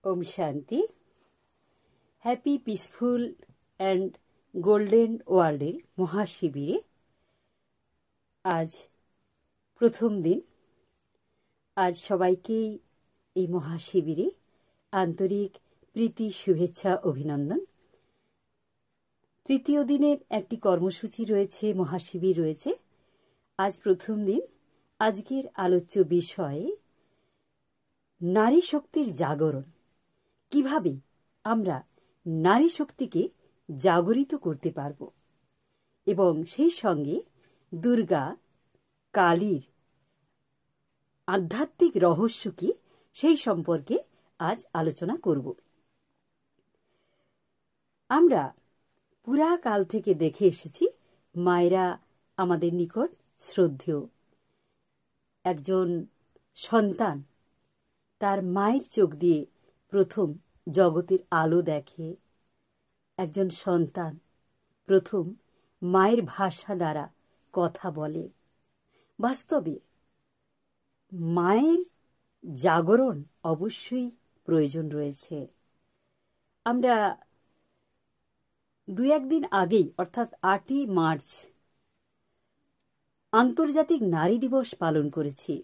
ओम शांति। Happy peaceful and golden ওয়ার্ল্ডের মহাশিবিরে আজ প্রথম দিন। আজ সবাইকেই এই মহাশিবিরে আন্তরিক প্রীতি শুভেচ্ছা অভিনন্দন। তৃতীয় দিনের একটি কর্মসূচি রয়েছে, মহাশিবির রয়েছে। আজ প্রথম দিন। আজকের আলোচ্য বিষয় নারী শক্তির জাগরণ। কিভাবে আমরা নারী শক্তিকে জাগরিত করতে পারব এবং সেই সঙ্গে দুর্গা কালীর আধ্যাত্মিক রহস্য কি সেই সম্পর্কে আজ আলোচনা করব। আমরা পুরাকাল থেকে দেখে এসেছি মায়েরা আমাদের নিকট শ্রদ্ধেয়। একজন সন্তান তার মায়ের চোখ দিয়ে প্রথম জগতের আলো দেখে। একজন সন্তান প্রথম মায়ের ভাষা দ্বারা কথা বলে। বাস্তবে মায়ের জাগরণ অবশ্যই প্রয়োজন রয়েছে। আমরা দু একদিন আগেই অর্থাৎ 8ই মার্চ আন্তর্জাতিক নারী দিবস পালন করেছি।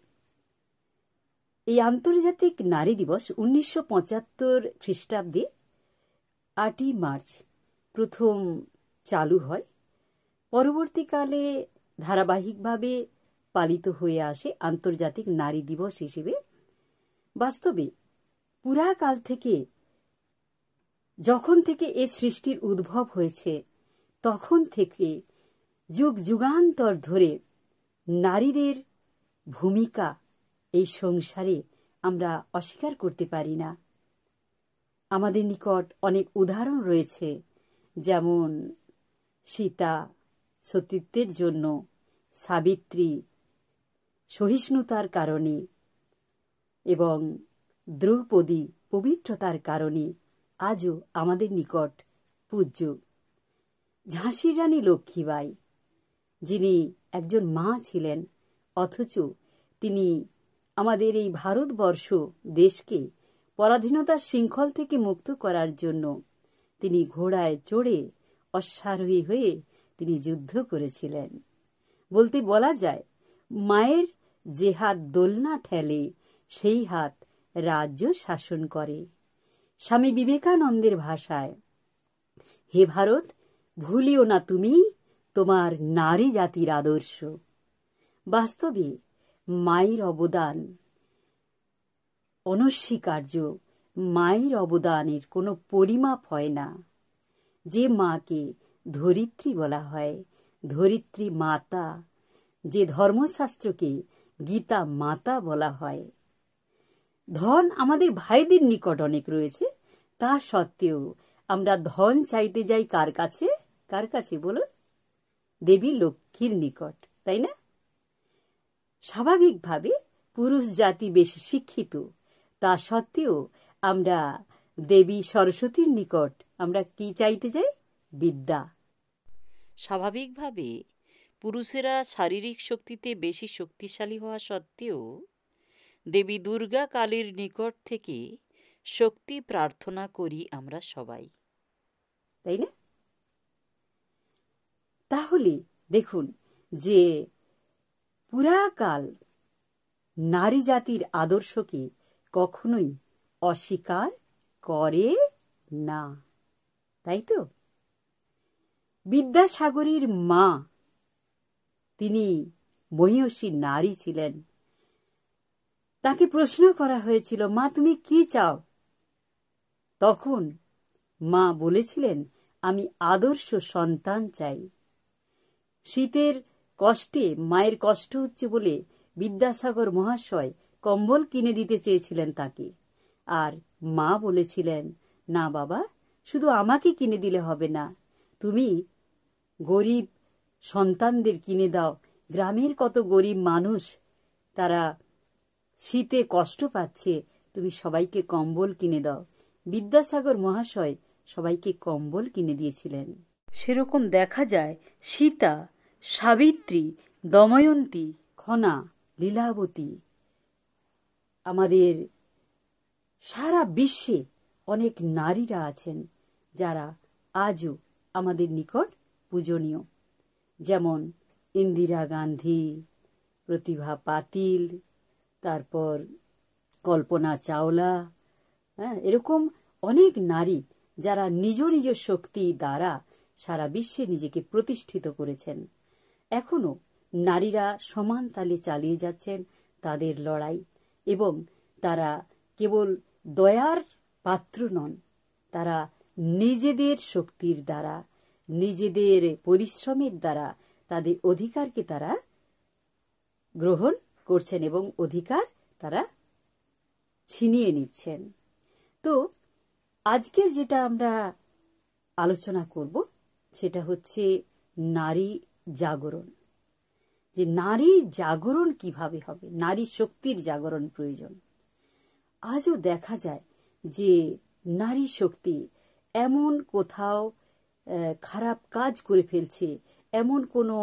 এই আন্তর্জাতিক নারী দিবস 1975 খ্রিস্টাব্দে 8ই মার্চ প্রথম চালু হয়। পরবর্তীকালে ধারাবাহিকভাবে পালিত হয়ে আসে আন্তর্জাতিক নারী দিবস হিসেবে। বাস্তবে পুরাকাল থেকে, যখন থেকে এ সৃষ্টির উদ্ভব হয়েছে, তখন থেকে যুগ যুগান্তর ধরে নারীদের ভূমিকা এই সংসারে আমরা অস্বীকার করতে পারি না। আমাদের নিকট অনেক উদাহরণ রয়েছে, যেমন সীতা সতীত্বের জন্য, সাবিত্রী সহিষ্ণুতার কারণে এবং দ্রৌপদী পবিত্রতার কারণে আজও আমাদের নিকট পূজ্য। ঝাঁসির রানী লক্ষ্মীবাঈ, যিনি একজন মা ছিলেন, অথচ তিনি আমাদের এই ভারতবর্ষ দেশকে পরাধীনতার শৃঙ্খল থেকে মুক্ত করার জন্য তিনি ঘোড়ায় চড়ে অশ্বারোহী হয়ে তিনি যুদ্ধ করেছিলেন। বলতে বলা যায়, মায়ের যে হাত দোলনা ঠেলে সেই হাত রাজ্য শাসন করে। স্বামী বিবেকানন্দের ভাষায়, হে ভারত, ভুলিও না তুমি তোমার নারী জাতির আদর্শ। বাস্তবে মায়ের অবদান অনস্বীকার্য। মায়ের অবদানের কোনো পরিমাপ হয় না। যে মাকে ধরিত্রী বলা হয়, ধরিত্রী মাতা, যে ধর্মশাস্ত্রকে গীতা মাতা বলা হয়। ধন আমাদের ভাইদের নিকট অনেক রয়েছে, তা সত্ত্বেও আমরা ধন চাইতে যাই কার কাছে? কার কাছে বলুন? দেবী লক্ষ্মীর নিকট, তাই না? স্বাভাবিকভাবে পুরুষ জাতি বেশি শিক্ষিত, তা সত্ত্বেও আমরা দেবী সরস্বতীর নিকট আমরা কি চাইতে যাই? বিদ্যা। স্বাভাবিকভাবে পুরুষেরা শারীরিক শক্তিতে বেশি শক্তিশালী হওয়া সত্ত্বেও দেবী দুর্গা কালীর নিকট থেকে শক্তি প্রার্থনা করি আমরা সবাই, তাই না? তাহলে দেখুন যে পুরাকাল নারী জাতির আদর্শকে কখনোই অস্বীকার করে না, তাই তো? বিদ্যাসাগরের মা, তিনি মহিয়সী নারী ছিলেন। তাকে প্রশ্ন করা হয়েছিল, মা তুমি কি চাও? তখন মা বলেছিলেন, আমি আদর্শ সন্তান চাই। শীতের কষ্টে মায়ের কষ্ট হচ্ছে বলে বিদ্যাসাগর মহাশয় কম্বল কিনে দিতে চেয়েছিলেন তাকে। আর মা বলেছিলেন, না বাবা, শুধু আমাকে কিনে দিলে হবে না, তুমি গরিব সন্তানদের কিনে দাও। গ্রামের কত গরিব মানুষ, তারা শীতে কষ্ট পাচ্ছে, তুমি সবাইকে কম্বল কিনে দাও। বিদ্যাসাগর মহাশয় সবাইকে কম্বল কিনে দিয়েছিলেন। সেরকম দেখা যায় সীতা, সাবিত্রী, দময়ন্তী, খনা, লীলাবতী, আমাদের সারা বিশ্বে অনেক নারীরা আছেন যারা আজও আমাদের নিকট পূজনীয়, যেমন ইন্দিরা গান্ধী, প্রতিভা পাতিল, তারপর কল্পনা চাওলা, এরকম অনেক নারী যারা নিজ নিজ শক্তি দ্বারা সারা বিশ্বে নিজেকে প্রতিষ্ঠিত করেছেন। এখনো নারীরা সমান তালে চালিয়ে যাচ্ছেন তাদের লড়াই, এবং তারা কেবল দয়ার পাত্র নন, তারা নিজেদের শক্তির দ্বারা, নিজেদের পরিশ্রমের দ্বারা তাদের অধিকারকে তারা গ্রহণ করছেন এবং অধিকার তারা ছিনিয়ে নিচ্ছেন। তো আজকের যেটা আমরা আলোচনা করব সেটা হচ্ছে নারী জাগরণ। যে নারী জাগরণ কিভাবে হবে, নারী শক্তির জাগরণ প্রয়োজন। আজও দেখা যায় যে নারী শক্তি এমন কোথাও খারাপ কাজ করে ফেলছে, এমন কোনো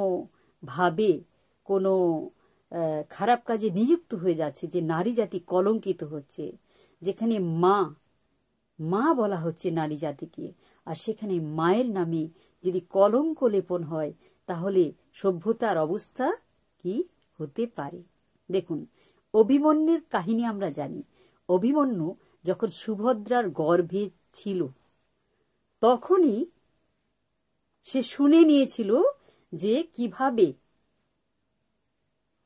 ভাবে কোনো খারাপ কাজে নিযুক্ত হয়ে যাচ্ছে যে নারী জাতি কলঙ্কিত হচ্ছে। যেখানে মা বলা হচ্ছে নারী জাতিকে, আর সেখানে মায়ের নামে যদি কলঙ্ক লেপন হয় তাহলে সভ্যতার অবস্থা কি হতে পারে। দেখুন, অভিমন্যুর কাহিনী আমরা জানি। অভিমন্যু যখন সুভদ্রার গর্ভে ছিল তখনই সে শুনে নিয়েছিল যে কিভাবে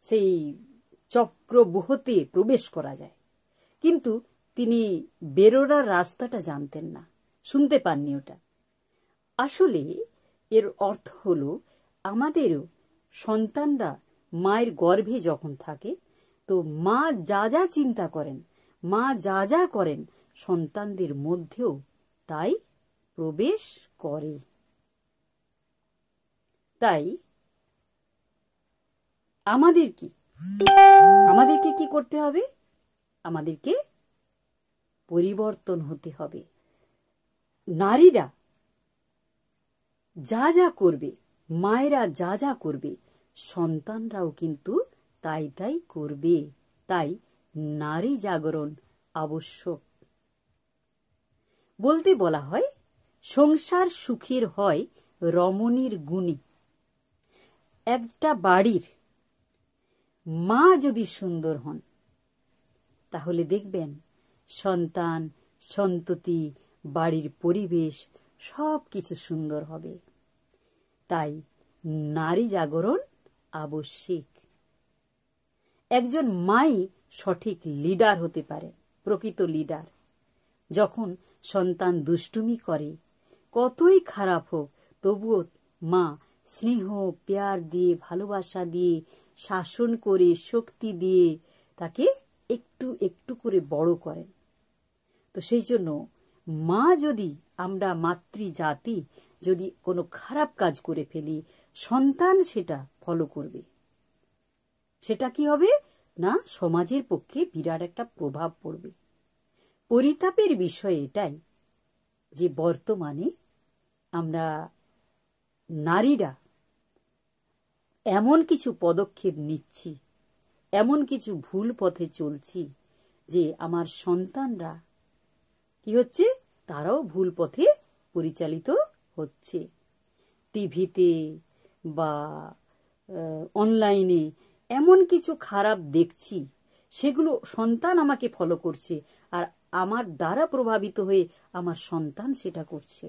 সেই চক্রব্যূহতে প্রবেশ করা যায়, কিন্তু তিনি বেরোনোর রাস্তাটা জানতেন না, শুনতে পাননি ওটা। আসলে এর অর্থ হলো আমাদেরও সন্তানরা মায়ের গর্ভে যখন থাকে তো মা যা যা চিন্তা করেন, মা যা যা করেন সন্তানদের মধ্যেও তাই প্রবেশ করে। তাই আমাদেরকে কি করতে হবে? আমাদেরকে পরিবর্তন হতে হবে। নারীরা যা যা করবে, মায়েরা যা যা করবে, সন্তানরাও কিন্তু তাই তাই করবে। তাই নারী জাগরণ আবশ্যক। বলতে বলা হয়, সংসার সুখের হয় রমণীর গুণে। একটা বাড়ির মা যদি সুন্দর হন তাহলে দেখবেন সন্তান, সন্ততি, বাড়ির পরিবেশ সব কিছু সুন্দর হবে। তাই নারী জাগরণ আবশ্যিক। একজন মাই সঠিক লিডার হতে পারে, প্রকৃত লিডার। যখন সন্তান দুষ্টুমি করে, কতই খারাপ হোক, তবুও মা স্নেহ প্যার দিয়ে, ভালোবাসা দিয়ে, শাসন করে, শক্তি দিয়ে তাকে একটু একটু করে বড় করেন। তো সেই জন্য মা যদি, আমরা মাতৃজাতি যদি কোনো খারাপ কাজ করে ফেলি, সন্তান সেটা ফলো করবে। সেটা কি হবে না, সমাজের পক্ষে বিরাট একটা প্রভাব পড়বে। পরিতাপের বিষয় এটাই যে বর্তমানে আমরা নারীরা এমন কিছু পদক্ষেপ নিচ্ছি, এমন কিছু ভুল পথে চলছি যে আমার সন্তানরা কি হচ্ছে, তারাও ভুল পথে পরিচালিত হচ্ছে। টিভিতে বা অনলাইনে এমন কিছু খারাপ দেখছি, সেগুলো সন্তান আমাকে ফলো করছে, আর আমার দ্বারা প্রভাবিত হয়ে আমার সন্তান সেটা করছে।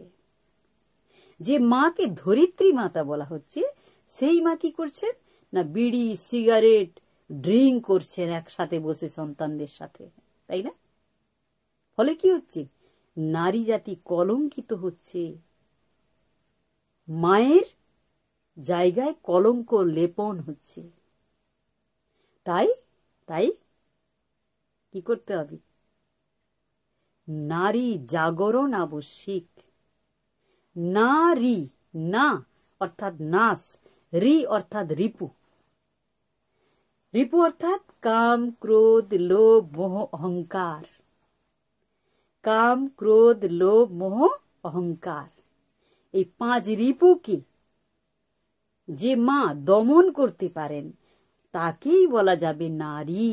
যে মাকে ধরিত্রী মাতা বলা হচ্ছে, সেই মা কি করছেন না, বিড়ি সিগারেট ড্রিঙ্ক করছেন একসাথে বসে সন্তানদের সাথে, তাই না? ফলে কি হচ্ছে, নারী জাতি কলঙ্কিত হচ্ছে। মায়ের জায়গায় কলঙ্ক লেপন হচ্ছে। তাই তাই কি করতে হবে, নারী জাগরণ আবশ্যিক। নারী, না অর্থাৎ নাস, রি অর্থাৎ রিপু। রিপু অর্থাৎ কাম, ক্রোধ, লোভ, মোহ, অহংকার। কাম, ক্রোধ, লোভ, মোহ, অহংকার, এই 5 রিপুকে যে মা দমন করতে পারেন তাকেই বলা যাবে নারী।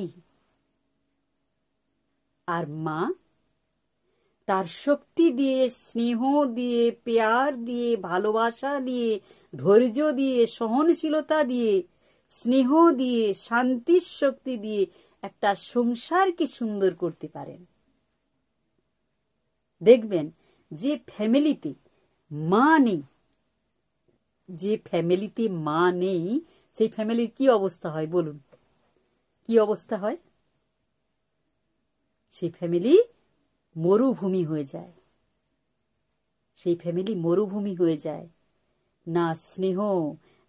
আর মা তার শক্তি দিয়ে, স্নেহ দিয়ে, প্যার দিয়ে, ভালোবাসা দিয়ে, ধৈর্য দিয়ে, সহনশীলতা দিয়ে, স্নেহ দিয়ে, শান্তির শক্তি দিয়ে একটা সংসারকে সুন্দর করতে পারেন। দেখবেন যে ফ্যামিলিতে মা নেই, যে ফ্যামিলিতে মা নেই, সেই ফ্যামিলির কি অবস্থা হয় বলুন? কি অবস্থা হয়? সেই ফ্যামিলি মরুভূমি হয়ে যায়। সেই ফ্যামিলি মরুভূমি হয়ে যায়। না স্নেহ,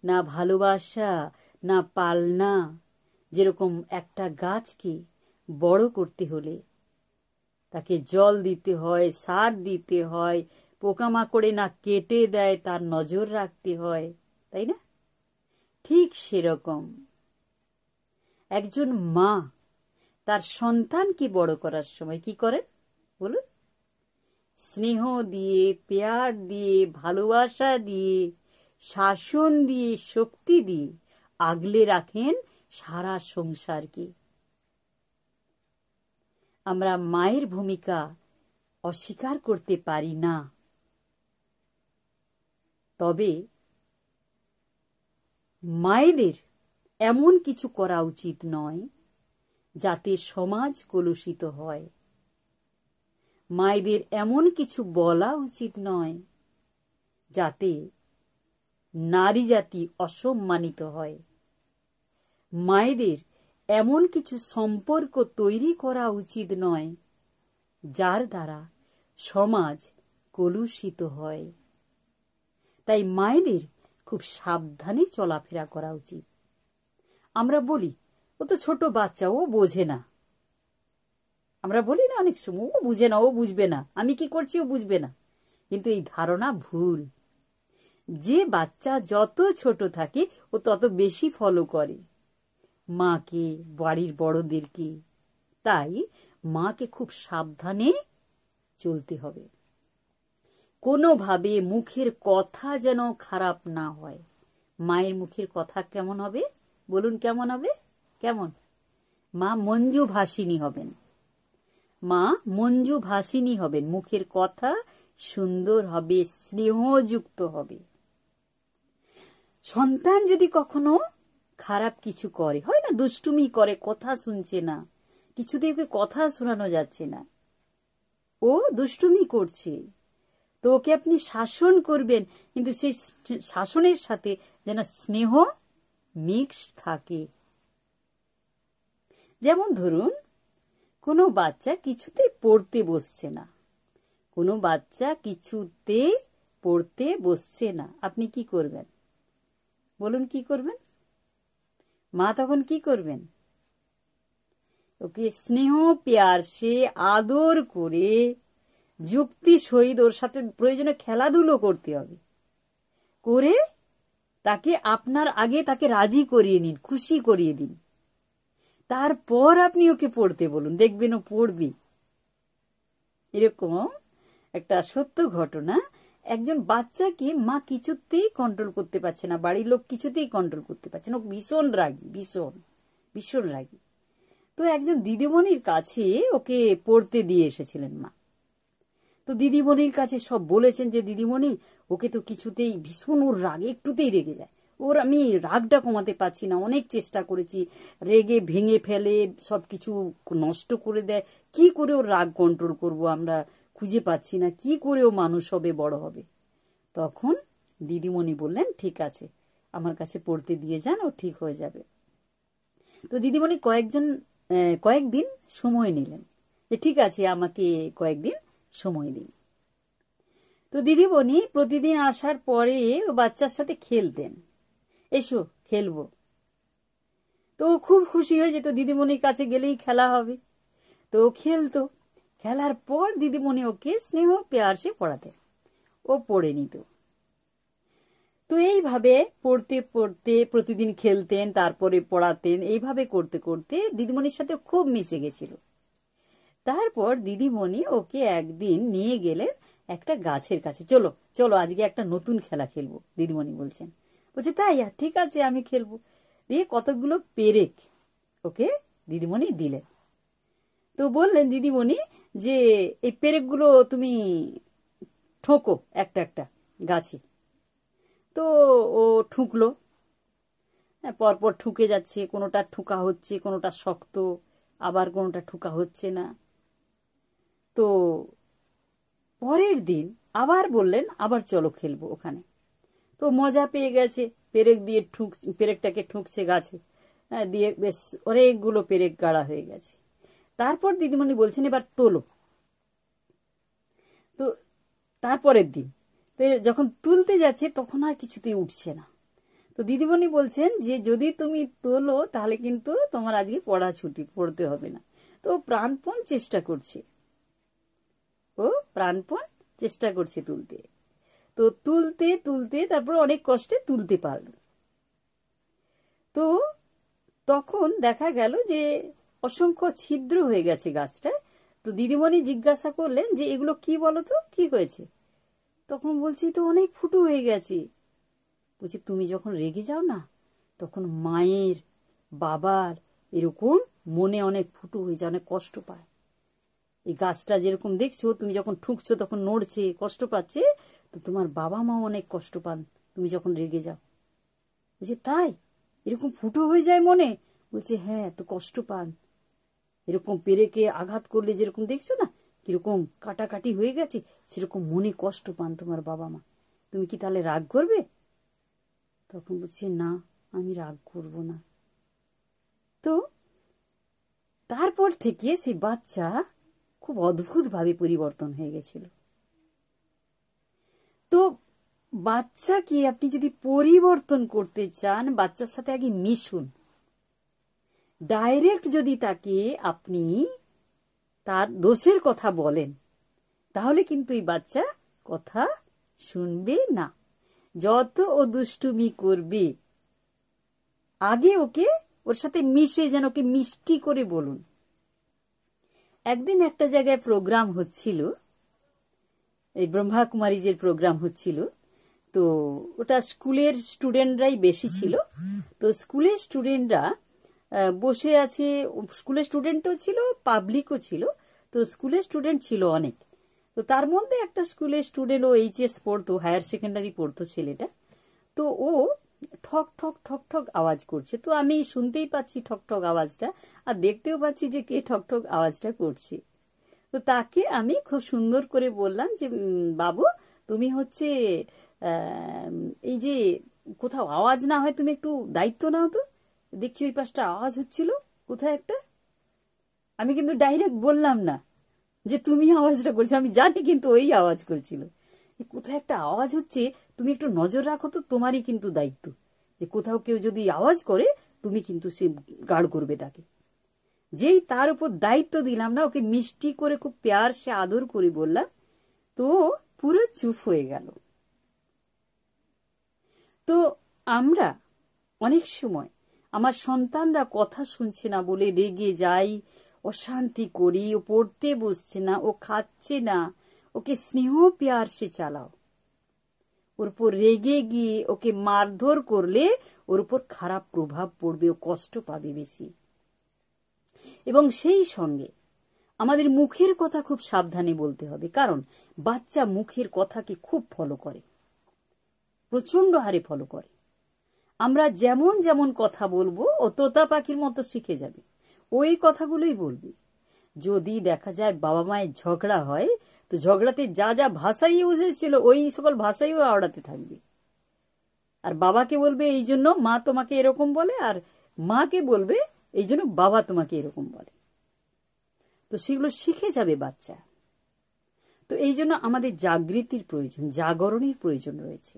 না ভালোবাসা, না পালনা। যেরকম একটা গাছকে বড় করতে হলে তাকে জল দিতে হয়, সার দিতে হয়, পোকামাকড়ে না কেটে দেয় তার নজর রাখতে হয়, তাই না? ঠিক সেরকম একজন মা তার সন্তানকে বড় করার সময় কি করেন বলুন? স্নেহ দিয়ে, প্যার দিয়ে, ভালোবাসা দিয়ে, শাসন দিয়ে, শক্তি দিয়ে আগলে রাখেন সারা সংসারকে। আমরা মায়ের ভূমিকা অস্বীকার করতে পারি না, তবে মায়েদের এমন কিছু করা উচিত নয় যাতে সমাজ কলুষিত হয়। মায়েদের এমন কিছু বলা উচিত নয় যাতে নারী জাতি অসম্মানিত হয়। মায়েদের এমন কিছু সম্পর্ক তৈরি করা উচিত নয় যার দ্বারা সমাজ কলুষিত হয়। তাই মায়েদের খুব সাবধানে চলাফেরা করা উচিত। আমরা বলি ও তো ছোট বাচ্চা, ও বোঝে না। আমরা বলি না অনেক সময়, ও বুঝে না, ও বুঝবে না, আমি কি করছি ও বুঝবে না। কিন্তু এই ধারণা ভুল। যে বাচ্চা যত ছোট থাকে ও তত বেশি ফলো করে মাকে, বাড়ির বড়দেরকে। তাই মাকে খুব সাবধানে চলতে হবে। কোনোভাবে মুখের কথা যেন খারাপ না হয়। মায়ের মুখের কথা কেমন হবে বলুন? কেমন হবে? কেমন? মা মঞ্জু ভাসিনী হবেন। মা মঞ্জু ভাসিনী হবেন। মুখের কথা সুন্দর হবে, স্নেহযুক্ত হবে। সন্তান যদি কখনো খারাপ কিছু করে, হয় না দুষ্টুমি করে, কথা শুনছে না, কিছুতেই ওকে কথা শোনানো যাচ্ছে না, ও দুষ্টুমি করছে, তো ওকে আপনি শাসন করবেন, কিন্তু সেই শাসনের সাথে যেন স্নেহ মিক্স থাকে। যেমন ধরুন কোনো বাচ্চা কিছুতে পড়তে বসছে না, কোনো বাচ্চা কিছুতে পড়তে বসছে না, আপনি কি করবেন বলুন? কি করবেন? মা তখন কি করবেন? ওকে স্নেহ প্যার সে আদর করে যুক্তি সহিত ওর সাথে প্রয়োজনে খেলাধুলো করতে হবে, করে তাকে আপনার আগে তাকে রাজি করিয়ে নিন, খুশি করিয়ে দিন। তারপর আপনি ওকে পড়তে বলুন, দেখবেন ও পড়বে। এরকম একটা সত্য ঘটনা। একজন বাচ্চাকে মা কিছুতেই কন্ট্রোল করতে পারছে না, বাড়ির লোক কিছুতেই কন্ট্রোল করতে পারছে না, ভীষণ রাগী, ভীষণ ভীষণ রাগী। তো একজন দিদিমণির কাছে ওকে পড়তে দিয়ে এসেছিলেন মা। তো দিদিমণির কাছে সব বলেছেন যে দিদিমণি ওকে তো কিছুতেই, ভীষণ ওর রাগে একটুতেই রেগে যায়, ওর আমি রাগটা কমাতে পারছি না, অনেক চেষ্টা করেছি, রেগে ভেঙে ফেলে, সবকিছু নষ্ট করে দেয়, কি করে ওর রাগ কন্ট্রোল করব আমরা খুঁজে পাচ্ছি না, কি করে ও মানুষ হবে, বড় হবে। তখন দিদিমণি বললেন ঠিক আছে আমার কাছে পড়তে দিয়ে যান, ও ঠিক হয়ে যাবে। তো দিদিমণি কয়েকদিন সময় নিলেন, যে ঠিক আছে আমাকে কয়েকদিন সময় দিন। তো দিদিমণি প্রতিদিন আসার পরে ও বাচ্চার সাথে খেলতেন, এসো খেলবো। তো খুব খুশি হয়ে যেত, দিদিমণির কাছে গেলেই খেলা হবে। তো খেলতো, খেলার পর দিদিমণি ওকে স্নেহ প্যার সে পড়াতেন, ও পড়ে নিত। তো এইভাবে পড়তে পড়তে প্রতিদিন খেলতেন, তারপরে পড়াতেন, এইভাবে করতে করতে দিদিমণির সাথে খুব মিশে গেছিল। তারপর দিদিমণি ওকে একদিন নিয়ে গেলেন একটা গাছের কাছে, চলো চলো আজকে একটা নতুন খেলা খেলবো, দিদিমণি বলছেন। বলছে তাই, ঠিক আছে আমি খেলবো। দিয়ে কতগুলো পেরেক ওকে দিদিমণি দিলেন। তো বললেন দিদিমণি যে এই পেরেকগুলো তুমি ঠোকো একটা একটা গাছে। তো ও ঠুকলো, পরপর ঠুকে যাচ্ছে, কোনোটা ঠুকা হচ্ছে, কোনোটা শক্ত, আবার কোনোটা ঠুকা হচ্ছে না। তো পরের দিন আবার বললেন আবার চলো খেলবো ওখানে। তো মজা পেয়ে গেছে, পেরেক দিয়ে পেরেকটাকে ঠুকছে গাছে, দিয়ে বেশ অনেকগুলো পেরেক গাড়া হয়ে গেছে। তারপর দিদিমণি বলছেন এবার তোলো। তো তারপরের দিন তো যখন তুলতে যাচ্ছে তখন আর কিছুতেই উঠছে না। তো দিদিমণি বলছেন যে যদি তুমি তোলো তাহলে কিন্তু তোমার আজকে পড়া ছুটি, পড়তে হবে না। তো প্রাণপণ চেষ্টা করছে, তুলতে। তো তুলতে তুলতে তারপর অনেক কষ্টে তুলতে পারল। তো তখন দেখা গেল যে অসংখ্য ছিদ্র হয়ে গেছে গাছটায়। তো দিদিমণি জিজ্ঞাসা করলেন যে এগুলো কি বলো তো, কি হয়েছে? তখন বলছি তো অনেক ফুটো হয়ে গেছে। বলছি তুমি যখন রেগে যাও না তখন মায়ের, বাবার এরকম মনে অনেক ফুটো হয়ে যায়, অনেক কষ্ট পায়। এই গাছটা যেরকম দেখছো তুমি যখন ঠুকছো তখন নড়ছে, কষ্ট পাচ্ছে, তো তোমার বাবা মাও অনেক কষ্ট পান তুমি যখন রেগে যাও। বলছি তাই? এরকম ফুটো হয়ে যায় মনে? বলছে হ্যাঁ, তো কষ্ট পান। এরকম পেরেকে আঘাত করলে যেরকম দেখছো না কিরকম কাটাকাটি হয়ে গেছে, সেরকম মনে কষ্ট পান তোমার বাবা মা। তুমি কি তাহলে রাগ করবে? তখন বলছে না, আমি রাগ করব না। তো তারপর থেকে সে বাচ্চা খুব অদ্ভুতভাবে পরিবর্তন হয়ে গেছিল। তো বাচ্চাকে আপনি যদি পরিবর্তন করতে চান, বাচ্চার সাথে আগে মিশুন। ডাইরেক্ট যদি তাকে আপনি তার দোষের কথা বলেন তাহলে কিন্তু এই বাচ্চা কথা শুনবে না। যত ও দুষ্টুমি করবে আগে ওর সাথে মিশে যেন ওকে মিষ্টি করে বলুন। একদিন একটা জায়গায় প্রোগ্রাম হচ্ছিল, এই ব্রহ্মা কুমারীজের প্রোগ্রাম হচ্ছিল। তো ওটা স্কুলের স্টুডেন্টরাই বেশি ছিল। তো স্কুলের স্টুডেন্টরা বসে আছে, স্কুলের স্টুডেন্টও ছিল, পাবলিকও ছিল। তো স্কুলের স্টুডেন্ট ছিল অনেক। তো তার মধ্যে একটা স্কুলের স্টুডেন্ট, ও এইচএস পড়তো, হায়ার সেকেন্ডারি পড়তো ছেলেটা। তো ও ঠক ঠক ঠক ঠক আওয়াজ করছে। তো আমি শুনতেই পাচ্ছি ঠক ঠক আওয়াজটা, আর দেখতেও পাচ্ছি যে কে ঠক ঠক আওয়াজটা করছে। তো তাকে আমি খুব সুন্দর করে বললাম যে বাবু তুমি হচ্ছে এই যে কোথাও আওয়াজ না হয় তুমি একটু দায়িত্ব নাও তো, দেখছি ওই পাশটা আওয়াজ হচ্ছিল কোথায় একটা। আমি কিন্তু ডাইরেক্ট বললাম না যে তুমি আওয়াজটা করছো, আমি জানি কিন্তু ওই আওয়াজ করছিল। কোথায় একটা আওয়াজ হচ্ছে, তুমি একটু নজর রাখো তো, তোমারই কিন্তু দায়িত্ব যে কোথাও কেউ যদি আওয়াজ করে তুমি কিন্তু সে গার্ড করবে তাকে। যেই তার উপর দায়িত্ব দিলাম না, ওকে মিষ্টি করে খুব প্যার সে আদর করে বললাম, তো পুরো চুপ হয়ে গেল। তো আমরা অনেক সময় আমার সন্তানরা কথা শুনছে না বলে রেগে যাই, অশান্তি করি, ও পড়তে বসছে না, ও খাচ্ছে না, ওকে স্নেহ প্যার সে চালাও। ওর উপর রেগে গিয়ে ওকে মারধর করলে ওর উপর খারাপ প্রভাব পড়বে, ও কষ্ট পাবে বেশি। এবং সেই সঙ্গে আমাদের মুখের কথা খুব সাবধানে বলতে হবে, কারণ বাচ্চা মুখের কথাকে খুব ফলো করে, প্রচন্ড হারে ফলো করে। আমরা যেমন যেমন কথা বলবো ও তোতা পাখির মতো শিখে যাবে, ওই কথাগুলোই বলবে। যদি দেখা যায় বাবা মায়ের ঝগড়া হয়, তো ঝগড়াতে যা যা ভাষাই ইউজ হয়েছিল ওই সকল ভাষাইও আওড়াতে থাকবে। আর বাবাকে বলবে এই জন্য মা তোমাকে এরকম বলে, আর মাকে বলবে এই জন্য বাবা তোমাকে এরকম বলে। তো সেগুলো শিখে যাবে বাচ্চা। তো এই জন্য আমাদের জাগৃতির প্রয়োজন, জাগরণের প্রয়োজন রয়েছে,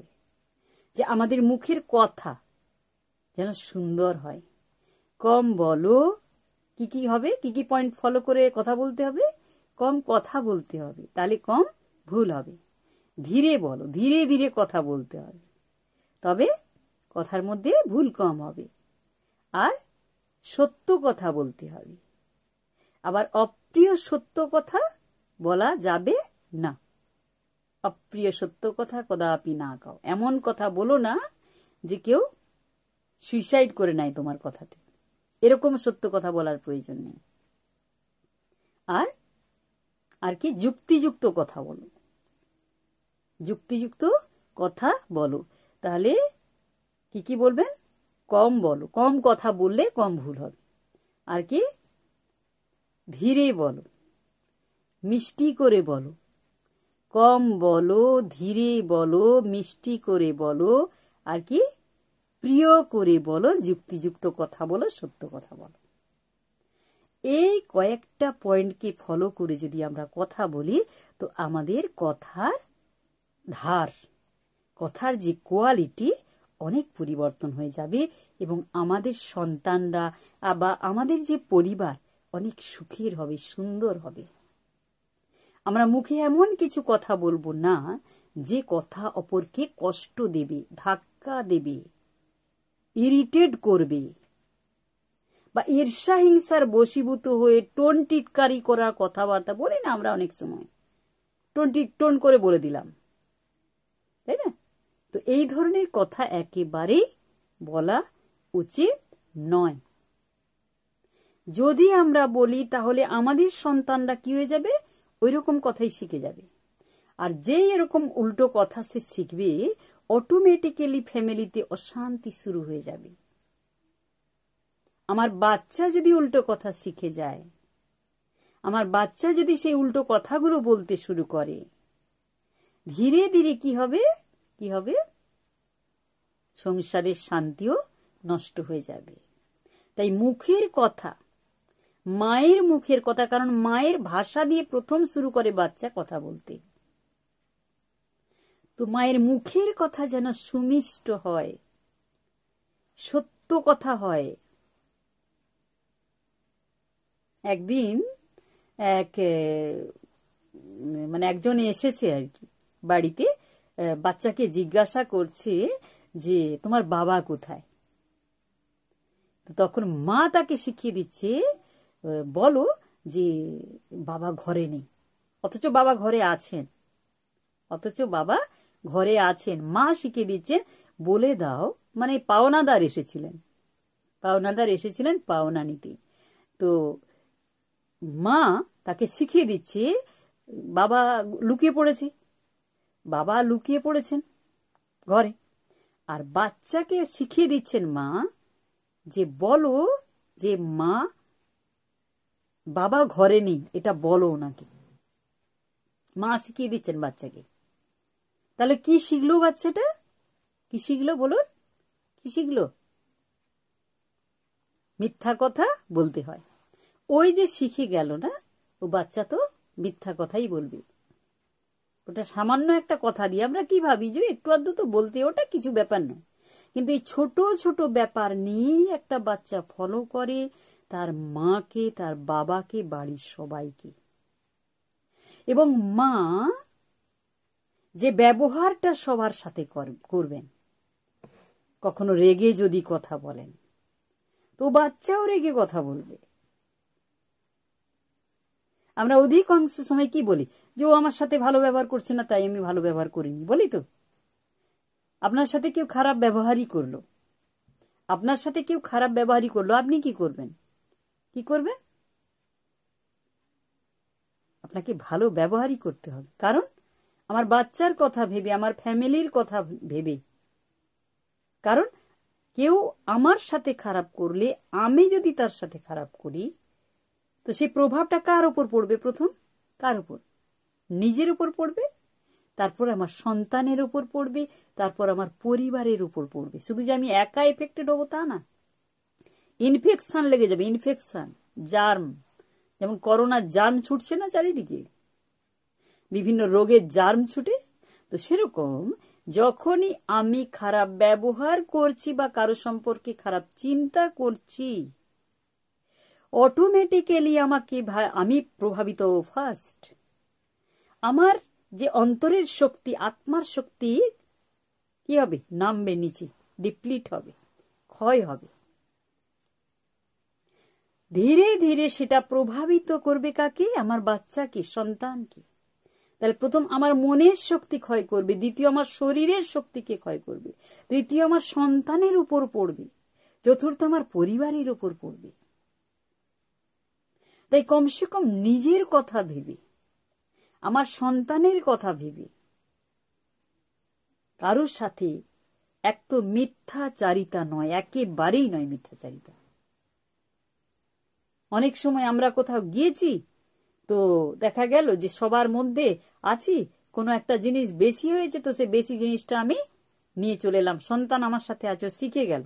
যে আমাদের মুখের কথা যেন সুন্দর হয়। কম বলো, কি কি হবে, কি কি পয়েন্ট ফলো করে কথা বলতে হবে? কম কথা বলতে হবে, তাহলে কম ভুল হবে। ধীরে বলো, ধীরে ধীরে কথা বলতে হবে, তবে কথার মধ্যে ভুল কম হবে। আর সত্য কথা বলতে হবে। আবার অপ্রিয় সত্য কথা বলা যাবে না। অপ্রিয় সত্য কথা কদাপি না কাও, এমন কথা বলো না যে কেউ সুইসাইড করে নেয় তোমার কথাতে, এরকম সত্য কথা বলার প্রয়োজন নেই। আর আর কি যুক্তিযুক্ত কথা বলো, যুক্তিযুক্ত কথা বলো। তাহলে কি কি বলবেন? কম বলো, কম কথা বললে কম ভুল হবে। আর কি ধীরে বলো, মিষ্টি করে বলো। কম বলো, ধীরে বলো, মিষ্টি করে বলো, আর কি প্রিয় করে বলো, যুক্তিযুক্ত কথা বলো, সত্য কথা বলো। এই কয়েকটা পয়েন্টকে ফলো করে যদি আমরা কথা বলি, তো আমাদের কথার ধার, কথার যে কোয়ালিটি অনেক পরিবর্তন হয়ে যাবে এবং আমাদের সন্তানরা বা আমাদের যে পরিবার অনেক সুখের হবে, সুন্দর হবে। আমরা মুখে এমন কিছু কথা বলবো না যে কথা অপরকে কষ্ট দেবে, ধাক্কা দেবে, ইরিটেট করবে, বা ঈর্ষা হিংসার বশীভূত হয়ে টোন টিটকারি করার কথাবার্তা বলি না আমরা অনেক সময়, টোন করে বলে দিলাম, তাই না? তো এই ধরনের কথা একেবারেই বলা উচিত নয়। যদি আমরা বলি তাহলে আমাদের সন্তানরা কি হয়ে যাবে? ওই রকম কথাই শিখে যাবে। আর যেই এরকম উল্টো কথা সে শিখবে, অটোমেটিক্যালি ফ্যামিলিতে অশান্তি শুরু হয়ে যাবে। আমার বাচ্চা যদি উল্টো কথা শিখে যায়, আমার বাচ্চা যদি সেই উল্টো কথাগুলো বলতে শুরু করে, ধীরে ধীরে কি হবে? কি হবে? সংসারের শান্তিও নষ্ট হয়ে যাবে। তাই মুখের কথা, মায়ের মুখের কথা, কারণ মায়ের ভাষা দিয়ে প্রথম শুরু করে বাচ্চা কথা বলতে, তো মায়ের মুখের কথা যেন সুমিষ্ট হয়, সত্য কথা হয়। একদিন একজন এসেছে আর কি বাড়িতে, বাচ্চাকে জিজ্ঞাসা করছে যে তোমার বাবা কোথায়? তো তখন মা তাকে শিখিয়ে দিচ্ছে, বলো যে বাবা ঘরে নেই, অথচ বাবা ঘরে আছেন, অথচ বাবা ঘরে আছেন। মা শিখিয়ে দিচ্ছেন, বলে দাও, মানে পাওনাদার এসেছিলেন পাওনা নিতে। তো মা তাকে শিখিয়ে দিচ্ছে বাবা লুকিয়ে পড়েছেন ঘরে, আর বাচ্চাকে শিখিয়ে দিচ্ছেন মা যে বলো যে মা বাবা ঘরে নেই, এটা বলো ওনাকে। মা শিখিয়ে দিচ্ছেন বাচ্চাকে। তাহলে কি শিখলো বাচ্চাটা? কি শিখলো বলুন? কি শিখলো? মিথ্যা কথা বলতে হয়। ওই যে শিখে গেল না, ও বাচ্চা তো মিথ্যা কথাই বলবে। ওটা সামান্য একটা কথা দিয়ে আমরা কি ভাবি যে একটু আধটু তো বলতে, ওটা কিছু ব্যাপার নয়। কিন্তু এই ছোট ছোট ব্যাপার নিয়েই একটা বাচ্চা ফলো করে তার মাকে, তার বাবাকে, বাড়ির সবাইকে। এবং মা যে ব্যবহারটা সবার সাথে করবেন, কখনো রেগে যদি কথা বলেন, তো বাচ্চাও রেগে কথা বলবে। আমরা অধিকাংশ সময় কি বলি? যে ও আমার সাথে ভালো ব্যবহার করছে না, তাই আমি ভালো ব্যবহার করিনি, বলি তো। আপনার সাথে কেউ খারাপ ব্যবহারই করলো, আপনি কি করবেন? আপনাকে ভালো ব্যবহারই করতে হবে, কারণ আমার বাচ্চার কথা ভেবে, আমার ফ্যামিলির কথা ভেবে। কারণ কেউ আমার সাথে খারাপ করলে, আমি যদি তার সাথে খারাপ করি, তো সেই প্রভাবটা কার উপর পড়বে? প্রথম কার উপর? নিজের উপর পড়বে, তারপর আমার সন্তানের উপর পড়বে, তারপর আমার পরিবারের উপর পড়বে। শুধু যে আমি একা এফেক্টেড হবো তা না, ইনফেকশন লেগে যাবে, ইনফেকশন, জার্ম। যেমন করোনার জার্ম ছুটছে না চারিদিকে, বিভিন্ন রোগের জার্ম ছুটে, তো সেরকম যখনই আমি খারাপ ব্যবহার করছি বা কারো সম্পর্কে খারাপ চিন্তা করছি, অটোমেটিক্যালি আমি প্রভাবিত ফার্স্ট। আমার যে অন্তরের শক্তি, আত্মার শক্তি কি হবে? নামবে নিচে, ডিপ্লিট হবে, ক্ষয় হবে। ধীরে ধীরে সেটা প্রভাবিত করবে কাকে? আমার বাচ্চাকে, সন্তানকে। তাহলে প্রথম আমার মনের শক্তি ক্ষয় করবে, দ্বিতীয় আমার শরীরের শক্তিকে ক্ষয় করবে, তৃতীয় আমার সন্তানের উপর পড়বে, চতুর্থ আমার পরিবারের উপর পড়বে। তাই কমসে কম নিজের কথা ভেবে আমার সন্তানের কথা ভেবে কারোর সাথে এক তো মিথ্যাচারিতা নয়, একেবারেই নয় মিথ্যাচারিতা। অনেক সময় আমরা কোথাও গিয়েছি তো দেখা গেল যে সবার মধ্যে আছি, কোনো একটা জিনিস বেশি হয়েছে তো সে বেশি জিনিসটা আমি নিয়ে চলে এলাম। সন্তান আমার সাথে আছে, শিখে গেল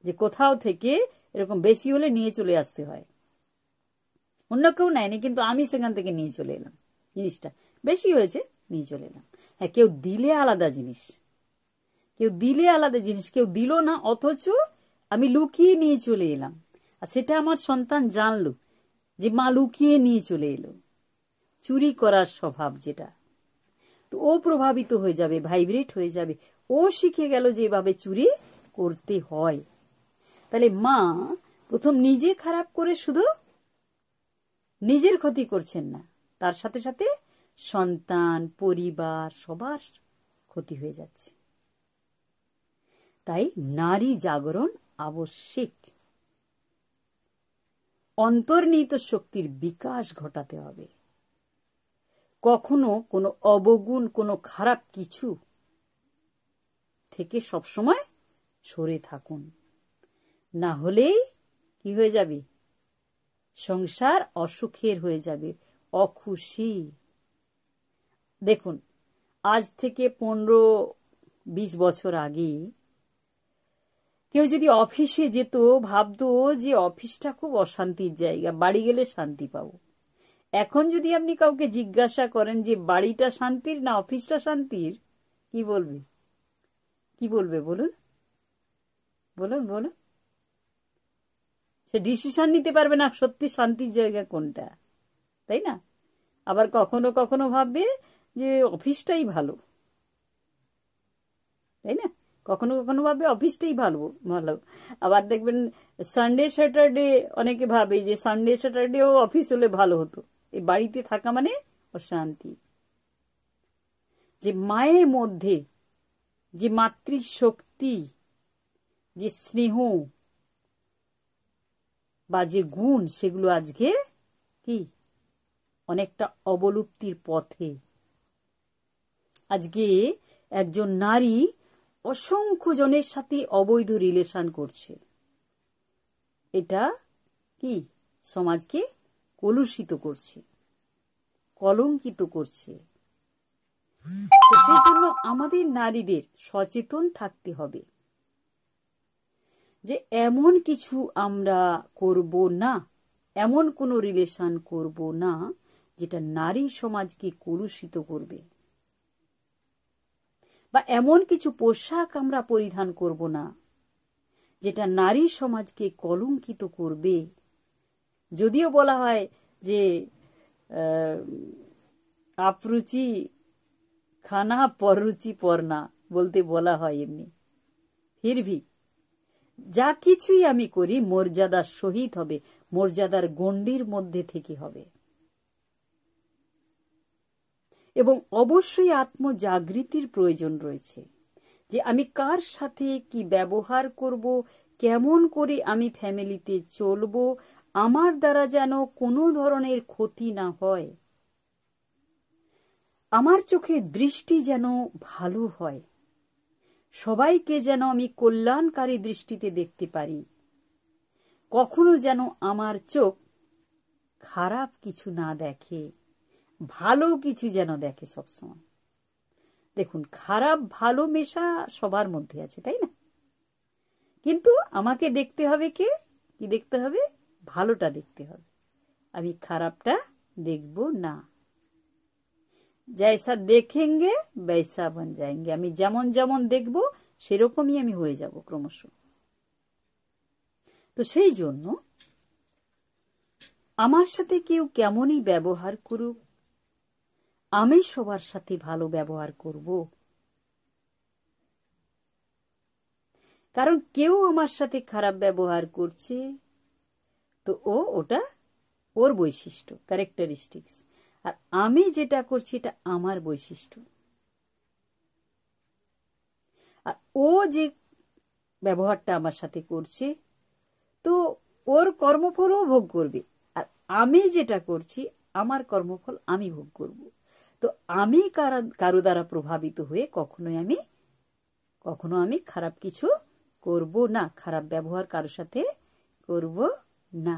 যে কোথাও থেকে এরকম বেশি হলে নিয়ে চলে আসতে হয়। অন্য কেউ নেয়নি কিন্তু আমি সেখান থেকে নিয়ে চলে এলাম, জিনিসটা বেশি হয়েছে নিয়ে চলে এলাম। হ্যাঁ, কেউ দিলে আলাদা জিনিস, কেউ দিলে আলাদা জিনিস, কেউ দিল না অথচ আমি লুকিয়ে নিয়ে চলে এলাম, আর সেটা আমার সন্তান জানলো যে মা লুকিয়ে নিয়ে চলে এলো। চুরি করার স্বভাব যেটা, তো ও প্রভাবিত হয়ে যাবে, ভাইব্রেট হয়ে যাবে, ও শিখে গেল যে এভাবে চুরি করতে হয়। তাহলে মা প্রথম নিজে খারাপ করে শুধু নিজের ক্ষতি করছেন না, তার সাথে সাথে সন্তান, পরিবার, সবার ক্ষতি হয়ে যাচ্ছে। তাই নারী জাগরণ আবশ্যিক। অন্তর্নিহিত শক্তির বিকাশ ঘটাতে হবে। কখনো কোনো অবগুণ, কোনো খারাপ কিছু থেকে সবসময় সরে থাকুন, না হলেই কি হয়ে যাবে? সংসার অসুখের হয়ে যাবে, অখুশি। দেখুন, আজ থেকে 15-20 বছর আগে কেউ যদি অফিসে যেত ভাবতো যে অফিসটা খুব অশান্তির জায়গা, বাড়ি গেলে শান্তি পাবো। এখন যদি আপনি কাউকে জিজ্ঞাসা করেন যে বাড়িটা শান্তির না অফিসটা শান্তির, কি বলবে? কি বলবে বলুন? বলুন বলুন। সে ডিসিশন নিতে পারবে না সত্যি শান্তির জায়গা কোনটা, তাই না? আবার কখনো কখনো ভাববে যে অফিসটাই ভালো, তাই না? কখনো কখনো ভাববে অফিসটাই ভালো ভালো। আবার দেখবেন সানডে স্যাটারডে অনেকে ভাবে যে সানডে স্যাটারডেও অফিস হলে ভালো হতো, এই বাড়িতে থাকা মানে অশান্তি। যে মায়ের মধ্যে যে মাতৃশক্তি, যে স্নেহ বা যে গুণ, সেগুলো আজকে কি অনেকটা অবলুপ্তির পথে। আজকে একজন নারী অসংখ্য জনের সাথে অবৈধ রিলেশন করছে, এটা কি সমাজকে কলুষিত করছে, কলঙ্কিত করছে। তো সেই জন্য আমাদের নারীদের সচেতন থাকতে হবে যে এমন কিছু আমরা করব না, এমন কোনো রিলেশন করব না যেটা নারী সমাজকে কলুষিত করবে, বা এমন কিছু পোশাক আমরা পরিধান করব না যেটা নারী সমাজকে কলঙ্কিত করবে। যদিও বলা হয় যে আপরুচি খানা পররুচি পরনা, বলতে বলা হয় এমনি, ফিরভি যা কিছুই আমি করি মর্যাদার সহিত হবে, মর্যাদার গণ্ডির মধ্যে থেকে হবে। এবং অবশ্যই আত্মজাগৃতির প্রয়োজন রয়েছে যে আমি কার সাথে কি ব্যবহার করব, কেমন করে আমি ফ্যামিলিতে চলব, আমার দ্বারা যেন কোনো ধরনের ক্ষতি না হয়, আমার চোখের দৃষ্টি যেন ভালো হয়, সবাইকে যেন আমি কল্যাণকারী দৃষ্টিতে দেখতে পারি, কখনো যেন আমার চোখ খারাপ কিছু না দেখে, ভালো কিছু যেন দেখে সবসময়। দেখুন, খারাপ ভালো মেশা সবার মধ্যে আছে, তাই না? কিন্তু আমাকে দেখতে হবে কি দেখতে হবে? ভালোটা দেখতে হবে, আমি খারাপটা দেখব না। जैसा देखेंगे वैसा बन जाएंगे, আমি যেমন যেমন দেখব সেরকমই আমি হয়ে যাব ক্রমশ। তো সেই জন্য আমার সাথে কেউ কেমনই ব্যবহার করুক, আমি সবার সাথে ভালো ব্যবহার করব। কারণ কেউ আমার সাথে খারাপ ব্যবহার করছে তো ওটা ওর বৈশিষ্ট্য, ক্যারেক্টারিস্টিক্স, আর আমি যেটা করছি এটা আমার বৈশিষ্ট্য। আর ও যে ব্যবহারটা আমার সাথে করছে তো ওর কর্মফলও ভোগ করবে, আর আমি যেটা করছি আমার কর্মফল আমি ভোগ করব। তো আমি কারো দ্বারা প্রভাবিত হয়ে কখনো আমি খারাপ কিছু করব না, খারাপ ব্যবহার কারো সাথে করব না।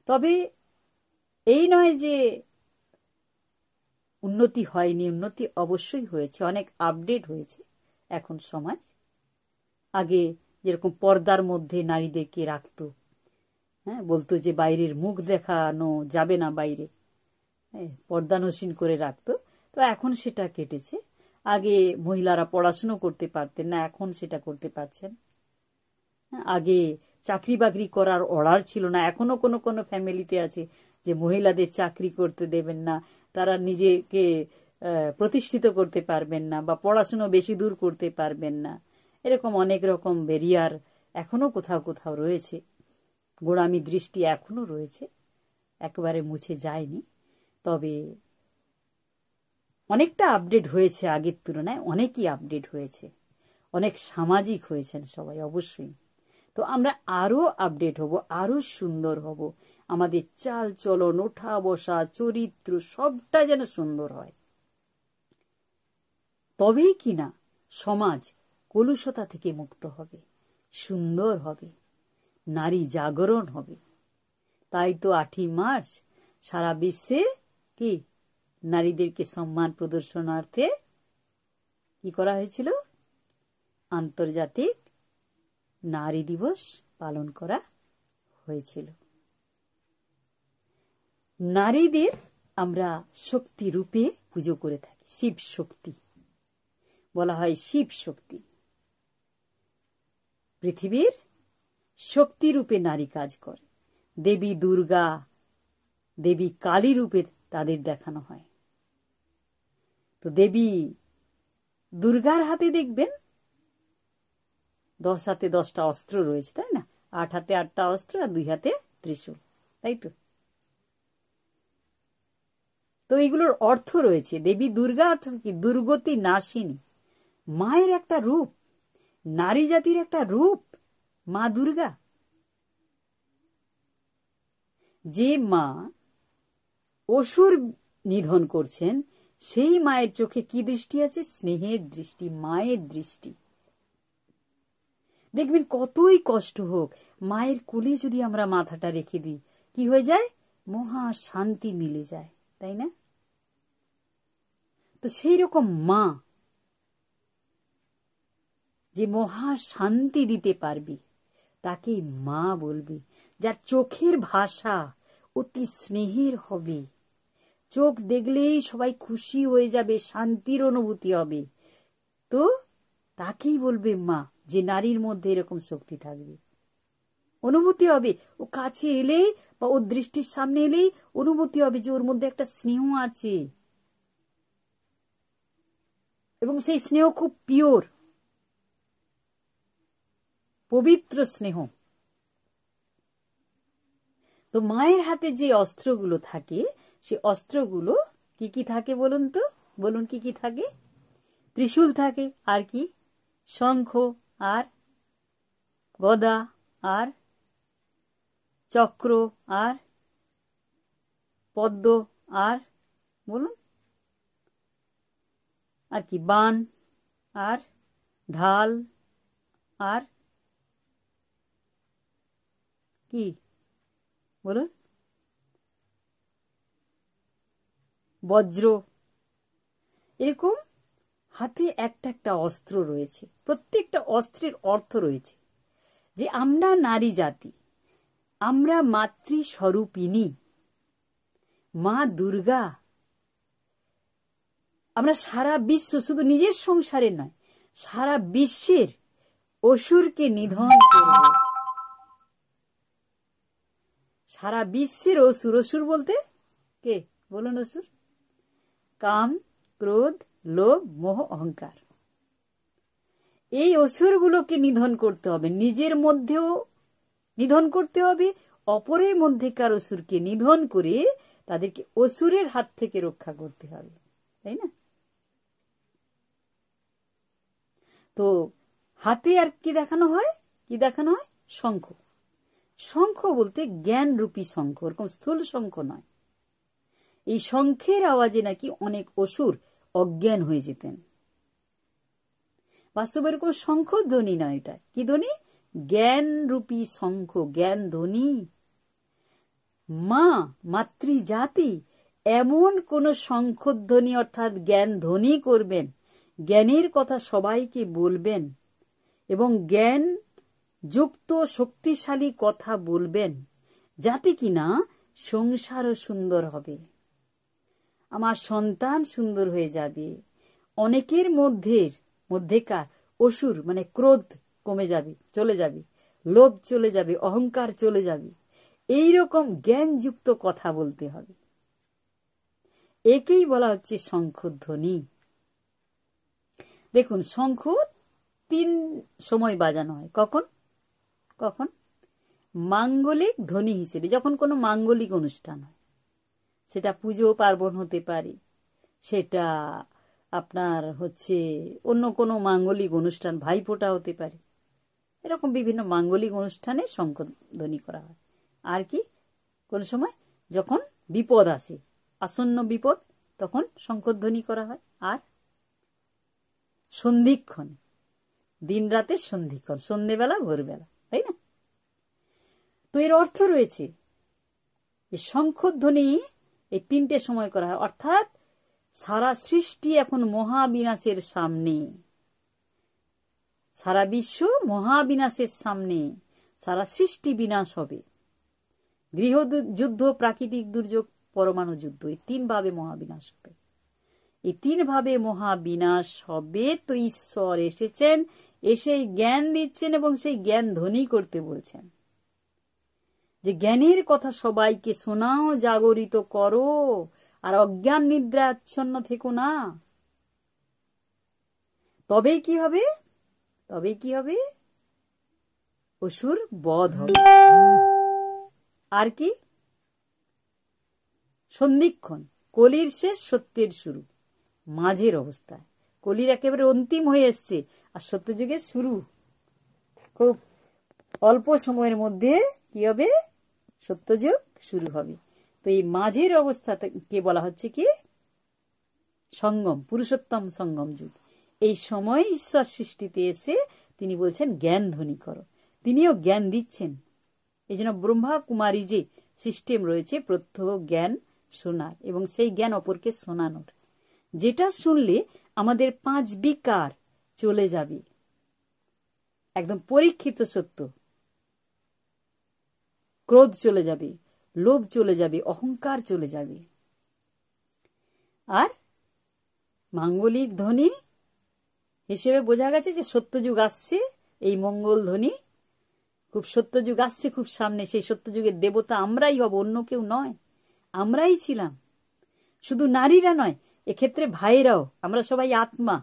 তবে এই নয় যে উন্নতি হয়নি, উন্নতি অবশ্যই হয়েছে, অনেক আপডেট হয়েছে এখন সমাজ। আগে যেরকম পর্দার মধ্যে নারীদেরকে রাখতো, হ্যাঁ, বলতো যে বাইরের মুখ দেখানো যাবে না, বাইরে পর্দানসীন করে রাখতো। তো এখন সেটা কেটেছে। আগে মহিলারা পড়াশুনো করতে পারতেন না, এখন সেটা করতে পারছেন। আগে চাকরি বাকরি করার অর্ডার ছিল না, এখনো কোনো কোনো ফ্যামিলিতে আছে যে মহিলাদের চাকরি করতে দেবেন না, তারা নিজেকে প্রতিষ্ঠিত করতে পারবেন না বা পড়াশুনো বেশি দূর করতে পারবেন না। এরকম অনেক রকম ব্যারিয়ার এখনো কোথাও কোথাও রয়েছে, গোঁড়ামি দৃষ্টি এখনো রয়েছে, একেবারে মুছে যায়নি। তবে অনেকটা আপডেট হয়েছে, আগের তুলনায় অনেকই আপডেট হয়েছে, অনেক সামাজিক হয়েছেন সবাই অবশ্যই। তো আমরা আরো আপডেট হব, আরো সুন্দর হব, আমাদের চাল চলন, ওঠা বসা, চরিত্র সবটা যেন সুন্দর হয়। তবেই কিনা সমাজ কলুষতা থেকে মুক্ত হবে, সুন্দর হবে, নারী জাগরণ হবে। তাই তো 8ই মার্চ সারা বিশ্বে কি নারীদেরকে সম্মান প্রদর্শনার্থে কি করা হয়েছিল? আন্তর্জাতিক নারী দিবস পালন করা হয়েছিল। নারীদের আমরা শক্তি রূপে পুজো করে থাকি, শিব শক্তি বলা হয়, শিব শক্তি। পৃথিবীর শক্তি রূপে নারী কাজ করে। দেবী দুর্গা, দেবী কালী রূপে তাদের দেখানো হয়। তো দেবী দুর্গার হাতে দেখবেন 10 হাতে 10টা অস্ত্র রয়েছে, তাই না? 8 হাতে 8টা অস্ত্র আর 2 হাতে ত্রিশূল, তাই তো? তো এগুলোর অর্থ রয়েছে। দেবী দুর্গা অর্থাৎ কি? দুর্গতি নাশিনী, মায়ের একটা রূপ, নারী জাতির একটা রূপ মা দুর্গা। যে মা অসুর নিধন করছেন, সেই মায়ের চোখে কি দৃষ্টি আছে? স্নেহের দৃষ্টি, মায়ের দৃষ্টি। দেখবেন কতই কষ্ট হোক, মায়ের কোলে যদি আমরা মাথাটা রেখে দিই, কি হয়ে যায়? মহা শান্তি মিলে যায়, তাই না? তো সেই রকম মা যে মহা শান্তি দিতে পারবে তাকে মা বলবে। যার চোখের ভাষা অতি স্নেহের হবে, চোখ দেখলেই সবাই খুশি হয়ে যাবে, শান্তির অনুভূতি হবে, তো তাকেই বলবে মা। যে নারীর মধ্যে এরকম শক্তি থাকবে, অনুভূতি হবে, ও কাছে এলেই বা ওর দৃষ্টির সামনে এলেই অনুভূতি হবে যে ওর মধ্যে একটা স্নেহ আছে, এবং সেই স্নেহ খুব পিওর, পবিত্র স্নেহ। তো মায়ের হাতে যে অস্ত্রগুলো থাকে, সে অস্ত্রগুলো কি কি থাকে বলুন তো? বলুন কি কি থাকে? ত্রিশূল থাকে, আর কি? শঙ্খ, আর গদা, আর চক্র, আর পদ্ম, আর বলুন আর কি? বাণ, আর ঢাল, আর কি বলুন? বজ্র। এরকম হাতে একটা একটা অস্ত্র রয়েছে, প্রত্যেকটা অস্ত্রের অর্থ রয়েছে যে আমরা নারী জাতি, আমরা মাতৃস্বরূপিণী মা দুর্গা। আমরা সারা বিশ্ব, শুধু নিজের সংসারে নয়, সারা বিশ্বের অসুরকে নিধন করব। সারা বিশ্বের অসুর, অসুর বলতে কে বলুন? অসুর কাম, ক্রোধ, লোভ, মোহ, অহংকার। এই অসুরগুলোকে নিধন করতে হবে, নিজের মধ্যেও নিধন করতে হবে, অপরের মধ্যেকার অসুরকে নিধন করে তাদেরকে অসুরের হাত থেকে রক্ষা করতে হবে, তাই না? তো হাতে আর কি দেখানো হয়? কি দেখানো হয়? শঙ্খ। শঙ্খ বলতে জ্ঞানরূপী শঙ্খ, ওরকম স্থূল শঙ্খ নয়। এই শঙ্খের আওয়াজে নাকি অনেক অসুর অজ্ঞান হয়ে যেতেন। বাস্তবে এরকম শঙ্খ ধ্বনি নয়, এটা কি ধ্বনি? জ্ঞানরূপী শঙ্খ, জ্ঞান ধ্বনি। মা মাতৃজাতি এমন কোন শঙ্খধ্বনি অর্থাৎ জ্ঞান ধ্বনি করবেন, জ্ঞানের কথা সবাইকে বলবেন এবং জ্ঞান যুক্ত শক্তিশালী কথা বলবেন, যাতে কিনা সংসারও সুন্দর হবে, আমার সন্তান সুন্দর হয়ে যাবে, অনেকের মধ্যেকার অসুর মানে ক্রোধ কমে যাবে, চলে যাবে, লোভ চলে যাবে, অহংকার চলে যাবে। এইরকম জ্ঞানযুক্ত কথা বলতে হবে। একেই বলা হচ্ছে শঙ্খধ্বনি। দেখুন, শঙ্খ 3 সময় বাজানো হয়। কখন কখন? মাঙ্গলিক ধ্বনি হিসেবে, যখন কোনো মাঙ্গলিক অনুষ্ঠান হয়, সেটা পুজো পার্বণ হতে পারে, সেটা আপনার হচ্ছে অন্য কোনো মাঙ্গলিক অনুষ্ঠান, ভাইফোঁটা হতে পারে, এরকম বিভিন্ন মাঙ্গলিক অনুষ্ঠানে শঙ্খধ্বনি করা হয়। আর কি কোন সময় যখন বিপদ আসে, আসন্ন বিপদ, তখন শঙ্খধ্বনি করা হয়। আর সন্ধিক্ষণ, দিন রাতের সন্ধিক্ষণ, সন্ধ্যেবেলা ভোরবেলা, তাই না? তো এর অর্থ রয়েছে যে শঙ্খধ্বনি এই 3টে সময় করা হয়, অর্থাৎ সারা সৃষ্টি এখন মহাবিনাশের সামনে, সারা বিশ্ব মহাবিনাশের সামনে, সারা সৃষ্টি বিনাশ হবে। গৃহযুদ্ধ, প্রাকৃতিক দুর্যোগ, পরমাণু যুদ্ধ, এই 3 ভাবে মহাবিনাশ হবে। এই 3 ভাবে মহাবিনাশ হবে। তো ঈশ্বর এসেছেন, এসে জ্ঞান দিচ্ছেন এবং সেই জ্ঞান ধ্বনি করতে বলছেন যে জ্ঞানের কথা সবাইকে শোনাও, জাগরিত করো, আর অজ্ঞান নিদ্রা আচ্ছন্ন থেকো না। তবেই কি হবে? তবেই কি হবে? অসুর বধ হবে। আর কি? সন্ধিক্ষণ, কলির শেষ, সত্যের শুরু, মাঝের অবস্থায়। কলির একেবারে অন্তিম হয়ে এসছে আর সত্যযুগের শুরু। খুব অল্প সময়ের মধ্যে কি হবে? সত্যযুগ শুরু হবে। তো এই মাঝের অবস্থাকে বলা হচ্ছে কি? সঙ্গম, পুরুষোত্তম সঙ্গম যুগ। এই সময় ঈশ্বর সৃষ্টিতে এসে তিনি বলছেন জ্ঞান ধ্বনি করো। তিনিও জ্ঞান দিচ্ছেন। এই জন্য ব্রহ্মা কুমারী যে সিস্টেম রয়েছে প্রত্যহ জ্ঞান শোনার এবং সেই জ্ঞান অপরকে শোনানোর, যেটা শুনলে আমাদের 5 বিকার চলে যাবে। একদম পরীক্ষিত সত্য। ক্রোধ চলে যাবে, লোভ চলে যাবে, অহংকার চলে যাবে। আর মাঙ্গলিক ধ্বনি হিসেবে বোঝা গেছে যে সত্যযুগ আসছে, এই মঙ্গল ধ্বনি, খুব সত্যযুগ আসছে খুব সামনে। সেই সত্যযুগের দেবতা আমরাই হব, অন্য কেউ নয়। আমরাই ছিলাম, শুধু নারীরা নয়, এক্ষেত্রে ভাইরাও। আমরা সবাই আত্মা,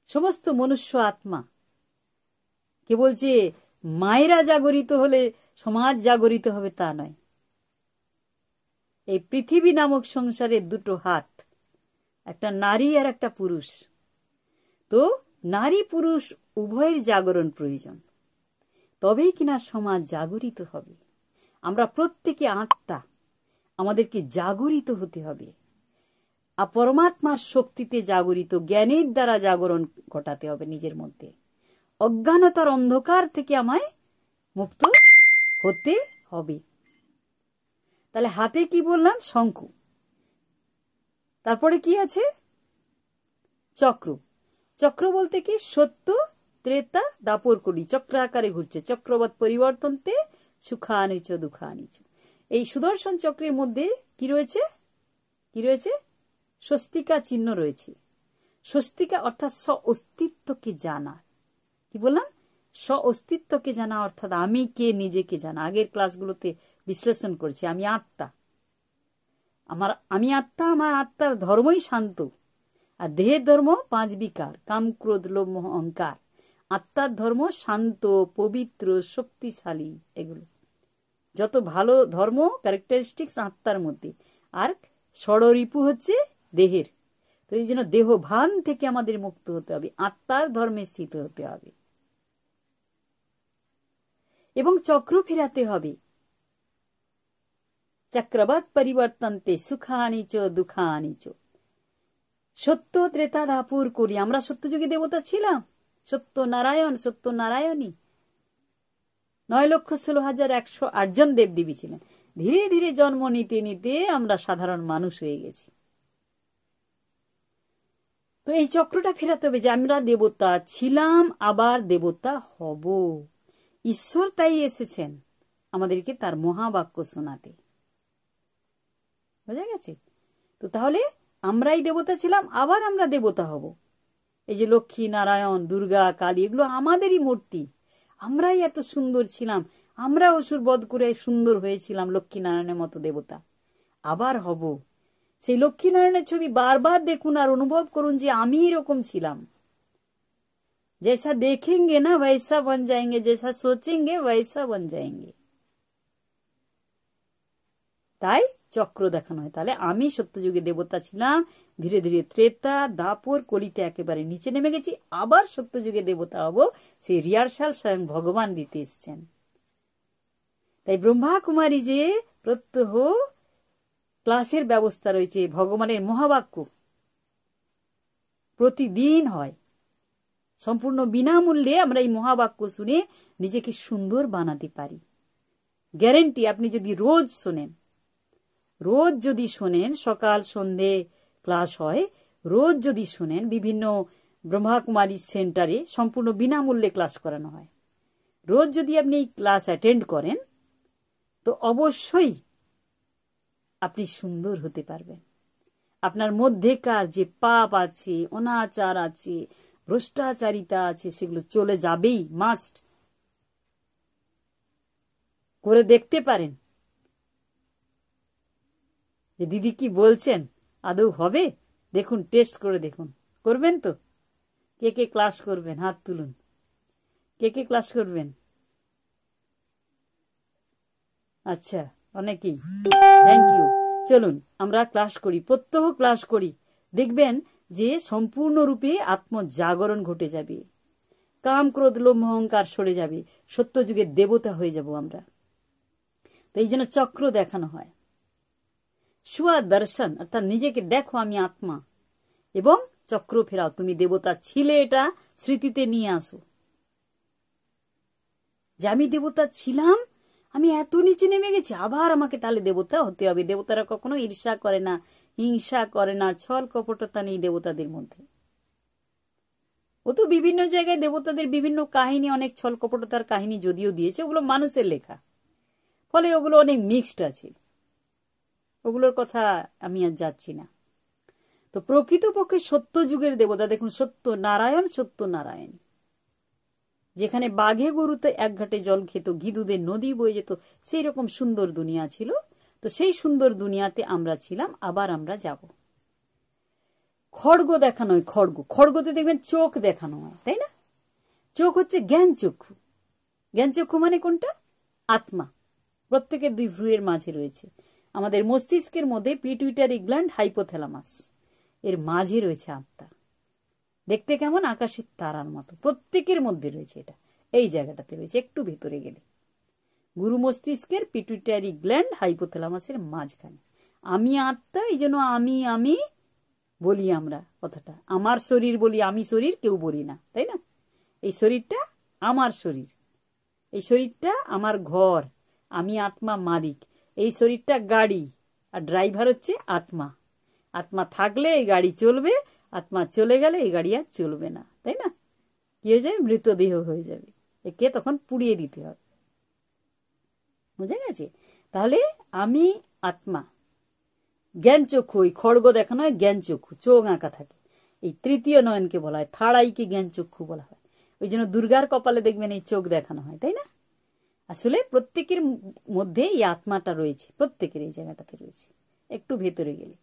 সমস্ত মনুষ্য আত্মা। কেবল যে মায়েরা জাগরিত হলে সমাজ জাগরিত হবে তা নয়। এই পৃথিবী নামক সংসারের 2টো হাত, একটা নারী আর একটা পুরুষ। তো নারী পুরুষ উভয়ের জাগরণ প্রয়োজন, তবেই কিনা সমাজ জাগরিত হবে। আমরা প্রত্যেকে আত্মা, আমাদেরকে জাগরিত হতে হবে। আর পরমাত্মার শক্তিতে জাগরিত, জ্ঞানের দ্বারা জাগরণ ঘটাতে হবে নিজের মধ্যে। অজ্ঞানতার অন্ধকার থেকে আমায় মুক্ত হতে হবে। তাহলে হাতে কি বললাম? শঙ্খ। তারপরে কি আছে? চক্র। চক্র বলতে কি? সত্য, ত্রেতা, দাপর কলি, চক্র আকারে ঘুরছে। চক্রবৎ পরিবর্তনতে সুখানিচ দুঃখানিচ। এই সুদর্শন চক্রের মধ্যে কি রয়েছে? কি রয়েছে? স্বস্তিকা চিহ্ন রয়েছে। স্বস্তিকা অর্থাৎ স্ব অস্তিত্বকে জানা। কি বললাম? স্ব অস্তিত্বকে জানা অর্থাৎ আমি কে, নিজেকে জানা। আগের ক্লাসগুলোতে বিশ্লেষণ করেছি। আমি আত্মা, আমি আত্মা, আমার আত্মার ধর্মই শান্ত। আর দেহের ধর্ম 5 বিকার, কাম, ক্রোধ, লোভ, মোহ, অহংকার। আত্মার ধর্ম শান্ত, পবিত্র, শক্তিশালী। এগুলো যত ভালো ধর্ম ক্যারেক্টারিস্টিক্স আত্মার মধ্যে। আর ষড়রিপু হচ্ছে দেহের। তো এই জন্য দেহ ভান থেকে আমাদের মুক্ত হতে হবে, আত্মার ধর্মে স্থিত হতে হবে। এবং চক্র ফেরাতে হবে। চক্রবৎ পরিবর্তন্তে সুখানি চ দুঃখানি চ। সত্য ত্রেতা দাপুর করি। আমরা সত্যযুগে দেবতা ছিলাম, সত্য নারায়ণ, সত্য নারায়ণী। 9,16,108 জন দেবদেবী ছিলেন। ধীরে ধীরে জন্ম নিতে নিতে আমরা সাধারণ মানুষ হয়ে গেছি। তো এই চক্রটা ফেরাতে হবে যে আমরা দেবতা ছিলাম, আবার দেবতা হব। ঈশ্বর তাই এসেছেন আমাদেরকে তার মহাবাক্য শোনাতে। বোঝা গেছে? তো তাহলে আমরাই দেবতা ছিলাম, আবার আমরা দেবতা হব। এই যে লক্ষ্মী, নারায়ণ, দুর্গা, কালী, এগুলো আমাদেরই মূর্তি। আমরাই এত সুন্দর ছিলাম, আমরা অসুর বধ করে সুন্দর হয়েছিলাম লক্ষ্মী নারায়ণের মতো দেবতা। আবার হব। সেই লক্ষ্মী নারায়ণের ছবি বারবার দেখুন আর অনুভব করুন যে আমি এরকম ছিলাম। जैसा देखेंगे ना वैसा बन जाएंगे, जैसा सोचेंगे वैसा बन जाएंगे। তাই চক্র দেখানো হয়। তাহলে আমি সত্যযুগে দেবতা ছিলাম, ধীরে ধীরে ত্রেতা, দাপর, কলিতে একেবারে নিচে নেমে গেছি, আবার সত্যযুগে দেবতা হব। সেই রিহার্সাল স্বয়ং ভগবান দিতে এসছেন। তাই ব্রহ্মা কুমারী যে প্রত্যহ ক্লাসের ব্যবস্থা রয়েছে, ভগবানের মহাবাক্য প্রতিদিন হয়। সম্পূর্ণ বিনামূল্যে আমরা এই মহাবাক্য শুনে নিজেকে সুন্দর বানাতে পারি। গ্যারেন্টি, আপনি যদি রোজ শোনেন, রোজ যদি শোনেন, সকাল সন্ধে ক্লাস হয়, রোজ যদি শোনেন, বিভিন্ন ব্রহ্মাকুমারী সেন্টারে সম্পূর্ণ বিনামূল্যে ক্লাস করানো হয়। রোজ যদি আপনি এই ক্লাস অ্যাটেন্ড করেন তো অবশ্যই আপনি সুন্দর হতে পারবেন। আপনার মধ্যেকার যে পাপ আছে, অনাচার আছে, ভ্রষ্টাচারিতা আছে, সেগুলো চলে যাবেই, মাস্ট। করে দেখতে পারেন যে দিদি কি বলছেন আদৌ হবে, দেখুন, টেস্ট করে দেখুন। করবেন তো? কে কে ক্লাস করবেন হাত তুলুন। কে কে ক্লাস করবেন? আচ্ছা, অনেকেই, থ্যাংক ইউ। চলুন আমরা ক্লাস করি, প্রত্যহ ক্লাস করি। দেখবেন যে সম্পূর্ণরূপে আত্মজাগরণ ঘটে যাবে, কাম ক্রোধ লোভ অহংকার সরে যাবে, সত্যযুগের দেবতা হয়ে যাব আমরা। তো এই জন্য চক্র দেখানো হয়। সুয়া দর্শন, অর্থাৎ নিজেকে দেখো আমি আত্মা, এবং চক্র ফেরাও, তুমি দেবতা ছিলে, এটা স্মৃতিতে নিয়ে আসো যে আমি দেবতা ছিলাম, আমি এত নিচে নেমে গেছি, আবার আমাকে তাহলে দেবতা হতে হবে। দেবতারা কখনো ঈর্ষা করে না, হিংসা করে না, ছল কপটতা নেই দেবতাদের মধ্যে। ও তো বিভিন্ন জায়গায় দেবতাদের বিভিন্ন কাহিনী, অনেক ছল কপটতার কাহিনী যদিও দিয়েছে, ওগুলো মানুষের লেখা, ফলে ওগুলো অনেক মিক্সড আছে, ওগুলোর কথা আমি আর যাচ্ছি না। তো প্রকৃতপক্ষে সত্য যুগের দেবতা দেখুন, সত্য নারায়ণ, সত্য নারায়ণ। যেখানে বাঘে গরুতে এক ঘাটে জল খেত, ঘি দুধের নদী বয়ে যেত, সেই রকম সুন্দর দুনিয়া ছিল। তো সেই সুন্দর দুনিয়াতে আমরা ছিলাম, আবার আমরা যাব। খড়গ দেখানো হয়, খড়গ, খড়গতে দেখবেন চোখ দেখানো হয়, তাই না? চোখ হচ্ছে জ্ঞান চক্ষু। জ্ঞান চক্ষু মানে কোনটা? আত্মা। প্রত্যেকের দুই ভ্রুয়ের মাঝে রয়েছে। আমাদের মস্তিষ্কের মধ্যে পিটুইটারি গ্ল্যান্ড, হাইপোথ্যালামাস, এর মাঝে রয়েছে আত্মা। দেখতে কেমন? আকাশের তারার মতো। প্রত্যেকের মধ্যে রয়েছে এটা, এই জায়গাটাতে রয়েছে, একটু ভেতরে গেলে। গুরু মস্তিষ্কের পিটুইটারি গ্ল্যান্ড, হাইপোথ্যালামাসের মাঝখানে। আমি আত্মা, এই জন্য আমি আমি বলি আমরা কথাটা। আমার শরীর বলি, আমি শরীর কেউ বলি না, তাই না? এই শরীরটা আমার শরীর, এই শরীরটা আমার ঘর, আমি আত্মা মালিক। এই শরীরটা গাড়ি, আর ড্রাইভার হচ্ছে আত্মা। আত্মা থাকলে এই গাড়ি চলবে, আত্মা চলে গেলে এই গাড়ি আর চলবে না, তাই না? কি হয়ে যাবে? মৃতদেহ হয়ে যাবে, একে তখন পুড়িয়ে দিতে হবে। বুঝে গেছে? তাহলে আমি আত্মা। জ্ঞান চক্ষু, ওই খড়গ দেখানো হয় জ্ঞান চক্ষু, চোখ আঁকা থাকে। এই তৃতীয় নয়নকে বলা হয়, থার্ড আইকে জ্ঞান চক্ষু বলা হয়। ওই জন্য দুর্গার কপালে দেখবেন এই চোখ দেখানো হয়, তাই না? আসলে প্রত্যেকের মধ্যে এই আত্মাটা রয়েছে, প্রত্যেকের এই জায়গাটাতে রয়েছে। একটু ভেতরে গেলে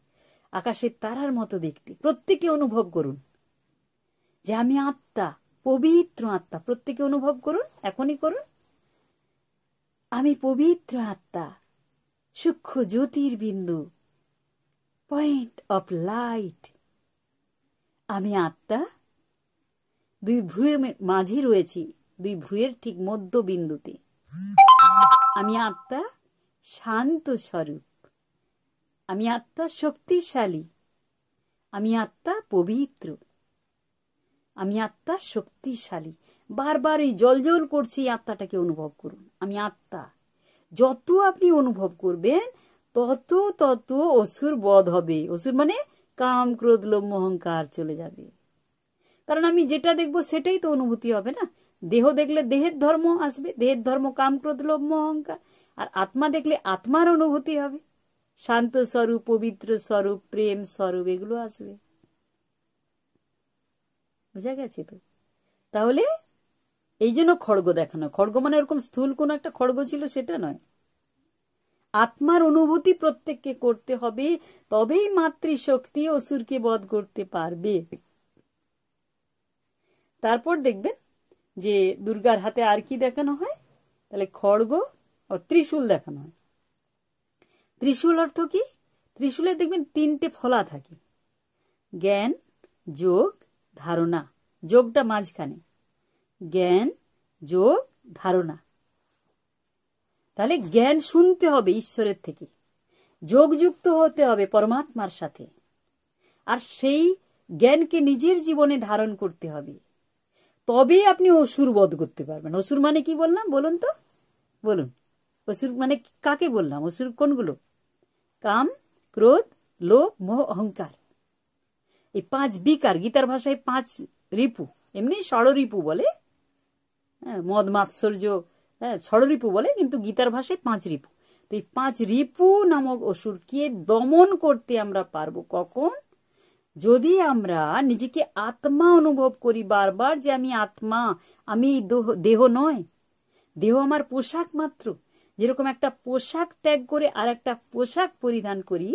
আকাশের তারার মতো দেখতে। প্রত্যেকে অনুভব করুন যে আমি আত্মা, পবিত্র আত্মা। প্রত্যেকে অনুভব করুন, এখনই করুন। আমি পবিত্র আত্মা, সূক্ষ্ম জ্যোতির্বিন্দু, পয়েন্ট অফ লাইট। আমি আত্মা, দুই ভ্রুয়ের মাঝে রয়েছি, দুই ভ্রুয়ের ঠিক মধ্য বিন্দুতে। আমি আত্মা শান্ত স্বরূপ, আমি আত্মা শক্তিশালী, আমি আত্মা পবিত্র, আমি আত্মা শক্তিশালী। বারবার এই জল করছি এই আত্মাটাকে অনুভব করুন। আমি আত্মা। যত আপনি অনুভব করবেন তত তত অসুর বধ হবে। অসুর মানে কাম, ক্রোধ, লোভ, অহংকার চলে যাবে। কারণ আমি যেটা দেখবো সেটাই তো অনুভূতি হবে না। দেহ দেখলে দেহের ধর্ম আসবে, দেহের ধর্ম কাম, ক্রোধ, লোভ, অহংকার। আর আত্মা দেখলে আত্মার অনুভূতি হবে, শান্ত স্বরূপ, পবিত্র স্বরূপ, প্রেম স্বরূপ, এগুলো আসবে। বুঝা গেছে তো? তাহলে এই জন্য খড়গ দেখানো। খড়গ মানে এরকম স্থূল কোন একটা খড়গ ছিল সেটা নয়। আত্মার অনুভূতি প্রত্যেককে করতে হবে, তবেই মাতৃশক্তি অসুরকে বধ করতে পারবে। তারপর দেখবেন যে দুর্গার হাতে আর কি দেখানো হয়, তাহলে খড়গ ও ত্রিশূল দেখানো হয়। ত্রিশূল অর্থ কি? ত্রিশূলে দেখবেন তিনটে ফলা থাকে, জ্ঞান, যোগ, ধারণা। যোগটা মাঝখানে, জ্ঞান, যোগ, ধারণা। তাহলে জ্ঞান শুনতে হবে ঈশ্বরের থেকে, যোগযুক্ত হতে হবে পরমাত্মার সাথে, আর সেই জ্ঞানকে নিজের জীবনে ধারণ করতে হবে। তবে আপনি অসুর বধ করতে পারবেন। অসুর মানে কি বললাম বলুন তো? বলুন, অসুর মানে কাকে বললাম? অসুর কোনগুলো? কাম, ক্রোধ, লোভ, মোহ, অহংকার। এই 5 বিকার, গীতার ভাষায় 5 রিপু, এমনি ষড়রিপু বলে, মদ মাৎসর্য, ষড়রিপু বলে, কিন্তু গীতার ভাষায় 5 রিপু। তো এই 5 রিপু নামক অসুরকে দমন করতে আমরা পারবো কখন? যদি আমরা নিজেকে আত্মা অনুভব করি বারবার, যে আমি আত্মা, আমি দেহ নয়, দেহ আমার পোশাক মাত্র। যেরকম একটা পোশাক ত্যাগ করে আর একটা পোশাক পরিধান করি,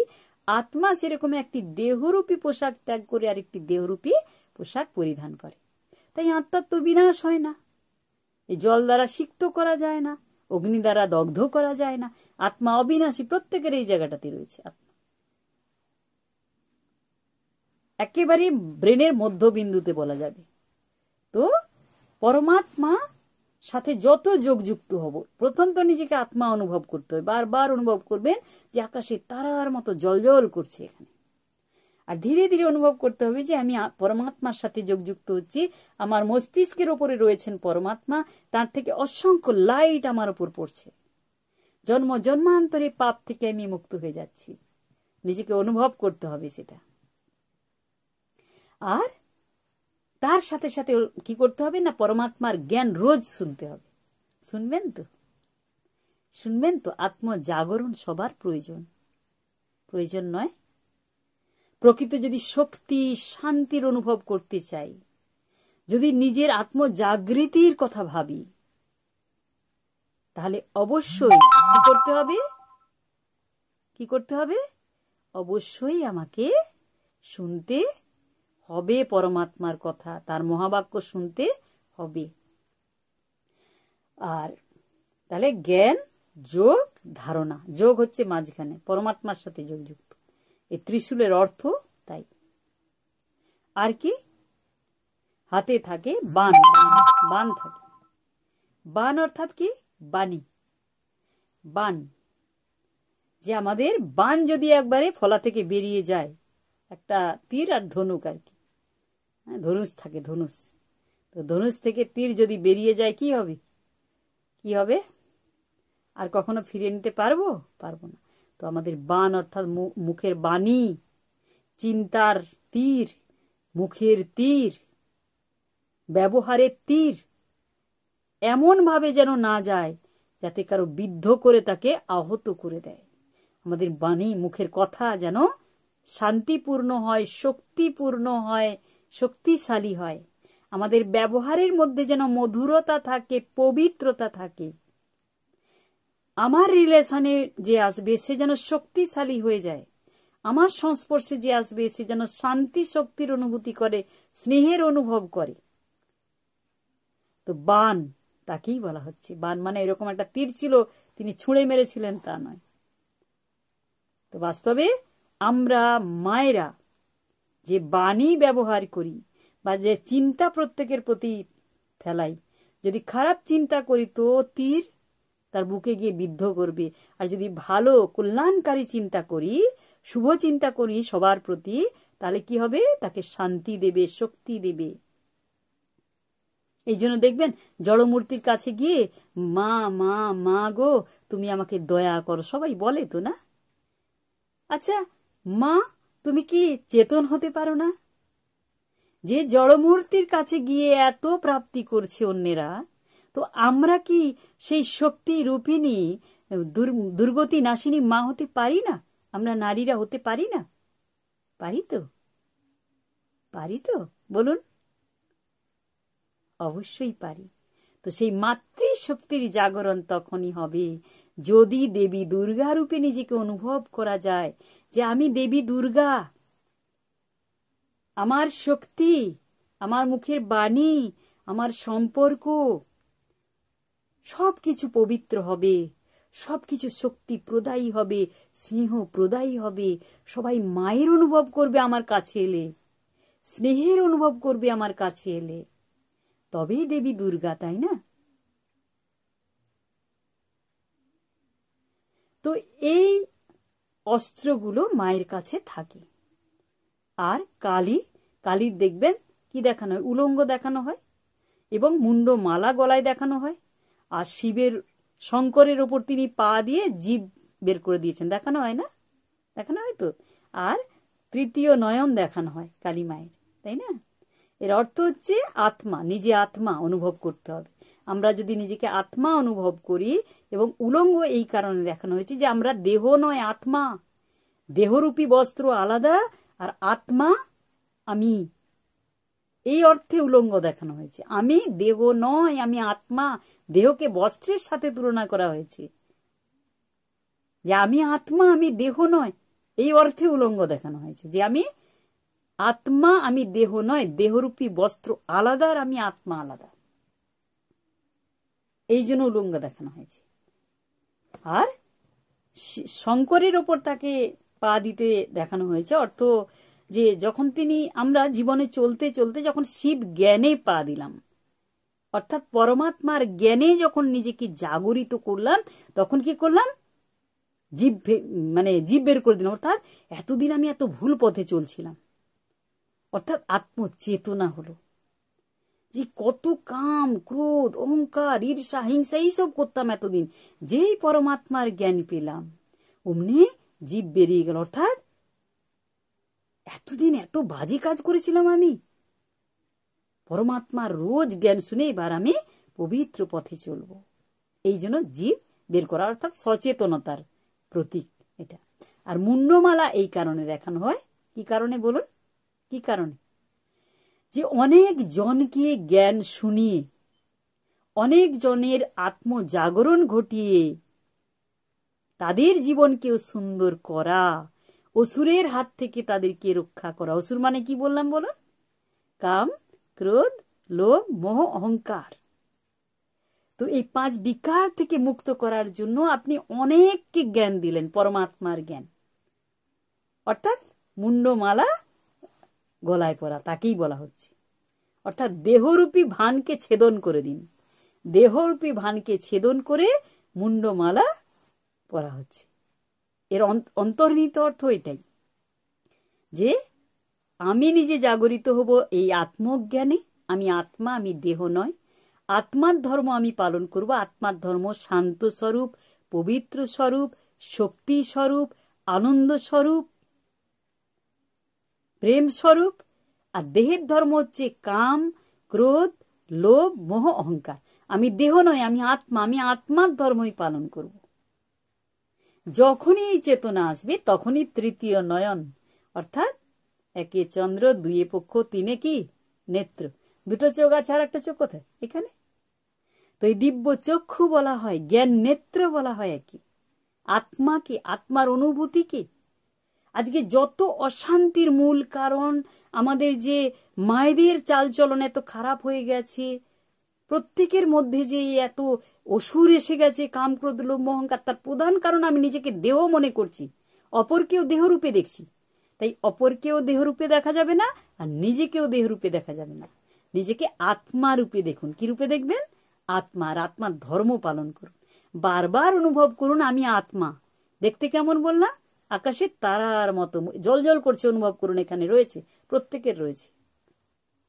আত্মা সেরকম একটি দেহরূপী পোশাক ত্যাগ করে আরেকটি দেহরূপী পোশাক পরিধান করে। তাই আত্মার তো বিনাশ হয় না। এই জল দ্বারা সিক্ত করা যায় না, অগ্নি দ্বারা দগ্ধ করা যায় না। আত্মা অবিনাশী, প্রত্যেকের এই জায়গাটাতে রয়েছে আত্মা। একেবারে ব্রেনের মধ্যবিন্দুতে বলা যাবে। তো পরমাত্মা সাথে যত যোগযুক্ত হব, প্রথম তো নিজেকে আত্মা অনুভব করতে হবে। বারবার অনুভব করবেন যে আকাশে তারার মতো জল করছে এখানে। আর ধীরে ধীরে অনুভব করতে হবে যে আমি পরমাত্মার সাথে যোগযুক্ত হচ্ছি। আমার মস্তিষ্কের ওপরে রয়েছেন পরমাত্মা, তার থেকে অসংখ্য লাইট আমার উপর পড়ছে। জন্ম জন্মান্তরে পাপ থেকে আমি মুক্ত হয়ে যাচ্ছি। নিজেকে অনুভব করতে হবে সেটা। আর তার সাথে সাথে কি করতে হবে না, পরমাত্মার জ্ঞান রোজ শুনতে হবে। শুনবেন তো? শুনবেন তো? আত্মজাগরণ সবার প্রয়োজন, প্রয়োজন নয়? প্রকৃত যদি শক্তি, শান্তির অনুভব করতে চাই, যদি নিজের আত্মজাগৃতির কথা ভাবি, তাহলে অবশ্যই কি করতে হবে? কি করতে হবে? অবশ্যই আমাকে শুনতে হবে পরমাত্মার কথা, তার মহাবাক্য শুনতে হবে। আর তাহলে জ্ঞান, যোগ, ধারণা। যোগ হচ্ছে মাঝখানে, পরমাত্মার সাথে যোগযুক্ত। এই ত্রিশূলের অর্থ তাই। আর কি? হাতে থাকে বাণ, বাণ থাকে। বাণ অর্থাৎ কি? বাণী, বাণ। যে আমাদের বাণ যদি একবারে ফলা থেকে বেরিয়ে যায়, একটা তীর আর ধনুক আর কি, ধনুষ থাকে, ধনুষ। তো ধনুষ থেকে তীর যদি বেরিয়ে যায় কি হবে? কি হবে? আর কখনো ফিরে নিতে পারবো? পারবো না। তো আমাদের বাণ অর্থাৎ মুখের বাণী, চিন্তার তীর, মুখের তীর, ব্যবহারের তীর এমন ভাবে যেন না যায় যাতে কারো বিদ্ধ করে তাকে আহত করে দেয়। আমাদের বাণী, মুখের কথা যেন শান্তিপূর্ণ হয়, শক্তিপূর্ণ হয়, শক্তিশালী হয়। আমাদের ব্যবহারের মধ্যে যেন মধুরতা থাকে, পবিত্রতা থাকে। আমার রিলেশনে যে আসবে সে যেন শক্তিশালী হয়ে যায়। আমার সংস্পর্শে যে আসবে সে যেন শান্তি, শক্তির অনুভূতি করে, স্নেহের অনুভব করে। তো বাণ তাকেই বলা হচ্ছে। বাণ মানে এরকম একটা তীর ছিল, তিনি ছুঁড়ে মেরেছিলেন তা নয়। তো বাস্তবে আমরা মায়েরা যে বাণী ব্যবহার করি বা যে চিন্তা প্রত্যেকের প্রতি ফেলাই, যদি খারাপ চিন্তা করি তো তীর তার বুকে গিয়ে বিদ্ধ করবে। আর যদি ভালো কল্যাণকারী চিন্তা করি, শুভ চিন্তা করি সবার প্রতি, তাহলে কি হবে? তাকে শান্তি দেবে, শক্তি দেবে। এই জন্য দেখবেন জড়মূর্তির কাছে গিয়ে মা মা মা গো তুমি আমাকে দয়া করো, সবাই বলে তো না? আচ্ছা মা, তুমি কি চেতন হতে পারো না? যে জড়মূর্তির কাছে গিয়ে এত প্রাপ্তি করছে অন্যেরা, তো আমরা কি সেই শক্তি রূপিণী দুর্গতি নাশিনী মা হতে পারি না? আমরা নারীরা হতে পারি না? পারি তো? পারি তো? বলুন। অবশ্যই পারি। তো সেই মাতৃশক্তির জাগরণ তখনই হবে যদি দেবী দুর্গা রূপে নিজেকে অনুভব করা যায় যে আমি দেবী দুর্গা, আমার শক্তি, আমার মুখের বাণী, আমার সম্পর্ক সবকিছু পবিত্র হবে, সবকিছু শক্তি প্রদায়ী হবে, স্নেহ প্রদায়ী হবে। সবাই মায়ের অনুভব করবে আমার কাছে এলে, স্নেহের অনুভব করবে আমার কাছে এলে, তবেই দেবী দুর্গা, তাই না? তো এই অস্ত্রগুলো মায়ের কাছে থাকে। আর কালীর দেখবেন কি দেখানো হয়? উলঙ্গ দেখানো হয় এবং মুন্ড মালা গলায় দেখানো হয়। আর শিবের শঙ্করের ওপর তিনি পা দিয়ে জীব বের করে দিয়েছেন, দেখানো হয় না? দেখানো হয় তো। আর তৃতীয় নয়ন দেখানো হয় কালী মায়ের, তাই না? এর অর্থ হচ্ছে আত্মা, নিজে আত্মা অনুভব করতে হবে। আমরা যদি নিজেকে আত্মা অনুভব করি, এবং উলঙ্গ এই কারণে দেখানো হয়েছে যে আমরা দেহ নয় আত্মা, দেহরূপী বস্ত্র আলাদা আর আত্মা আমি, এই অর্থে উলঙ্গ দেখানো হয়েছে। আমি দেহ নয়, আমি আত্মা। দেহকে বস্ত্রের সাথে তুলনা করা হয়েছে যে আমি আত্মা, আমি দেহ নয়, এই অর্থে উলঙ্গ দেখানো হয়েছে যে আমি আত্মা, আমি দেহ নয়, দেহরূপী বস্ত্র আলাদা আর আমি আত্মা আলাদা, এই জন্য উলঙ্গ দেখানো হয়েছে। আর শঙ্করের ওপর তাকে পা দিতে দেখানো হয়েছে, অর্থ যে যখন আমরা জীবনে চলতে চলতে যখন শিব জ্ঞানে পা দিলাম, অর্থাৎ পরমাত্মার জ্ঞানে যখন নিজেকে জাগরিত করলাম, তখন কি করলাম? জীব বের করে দিলাম। অর্থাৎ এতদিন আমি এত ভুল পথে চলছিলাম, অর্থাৎ আত্মচেতনা হলো। যে কত কাম, ক্রোধ, অহংকার, ঈর্ষা, হিংসা এইসব করতাম এতদিন, যেই পরমাত্মার জ্ঞান পেলাম অমনি জীব বেরিয়ে গেল। অর্থাৎ এতদিন এত বাজে কাজ করেছিলাম আমি, পরমাত্মার রোজ জ্ঞান শুনে এবার আমি পবিত্র পথে চলব। এই জন্য জীব বের করা, অর্থাৎ সচেতনতার প্রতীক এটা। আর মুন্ডমালা এই কারণে দেখানো হয়। কি কারণে বলুন? কি কারণে? যে অনেক জনকে জ্ঞান শুনিয়ে, অনেক জনের আত্মজাগরণ ঘটিয়ে তাদের জীবনকেও সুন্দর করা, অসুরের হাত থেকে তাদেরকে রক্ষা করা। অসুর মানে কি বললাম বলুন? কাম, ক্রোধ, লোভ, মোহ, অহংকার। তো এই 5 বিকার থেকে মুক্ত করার জন্য আপনি অনেককে জ্ঞান দিলেন, পরমাত্মার জ্ঞান, অর্থাৎ মুন্ডমালা গলায় পরা, তাকেই বলা হচ্ছে। অর্থাৎ দেহরূপী ভানকে ছেদন করে দিন, দেহরূপী ভানকে ছেদন করে মুন্ডমালা পরা হচ্ছে। এর অন্তর্নিহিত অর্থ এটাই যে আমি নিজে জাগরিত হব এই আত্মজ্ঞানে, আমি আত্মা, আমি দেহ নয়। আত্মার ধর্ম আমি পালন করব। আত্মার ধর্ম শান্ত স্বরূপ, পবিত্র স্বরূপ, শক্তি স্বরূপ, আনন্দ স্বরূপ, প্রেম স্বরূপ। আর দেহের ধর্ম হচ্ছে কাম, ক্রোধ, লোভ, মোহ, অহংকার। আমি দেহ নয়, আমি আত্মা, আমি আত্মার ধর্মই পালন করব। যখনই এই চেতনা আসবে তখনই তৃতীয় নয়ন, অর্থাৎ 1 চন্দ্র, 2 পক্ষ, 3 কি নেত্র, 2 চোখ আছে আর একটা চোখ কোথায়? এখানে। তো এই দিব্য চক্ষু বলা হয়, জ্ঞান নেত্র বলা হয় একই। আত্মাকে, আত্মার অনুভূতিকে। আজকে যত অশান্তির মূল কারণ আমাদের যে মায়েদের চালচলন এত খারাপ হয়ে গেছে, প্রত্যেকের মধ্যে যে এত অসুর এসে গেছে, কাম, ক্রোধ, লোভ, অহংকার, তার প্রধান কারণ আমি নিজেকে দেহ মনে করছি, অপরকেও দেহরূপে দেখছি। তাই অপরকেও দেহরূপে দেখা যাবে না, আর নিজেকেও দেহরূপে দেখা যাবে না। নিজেকে আত্মা রূপে দেখুন। কি রূপে দেখবেন? আত্মার ধর্ম পালন করুন। বারবার অনুভব করুন আমি আত্মা। দেখতে কেমন বললাম? আকাশের তারার মতো জল জল করছে, অনুভব করুন। এখানে রয়েছে, প্রত্যেকের রয়েছে।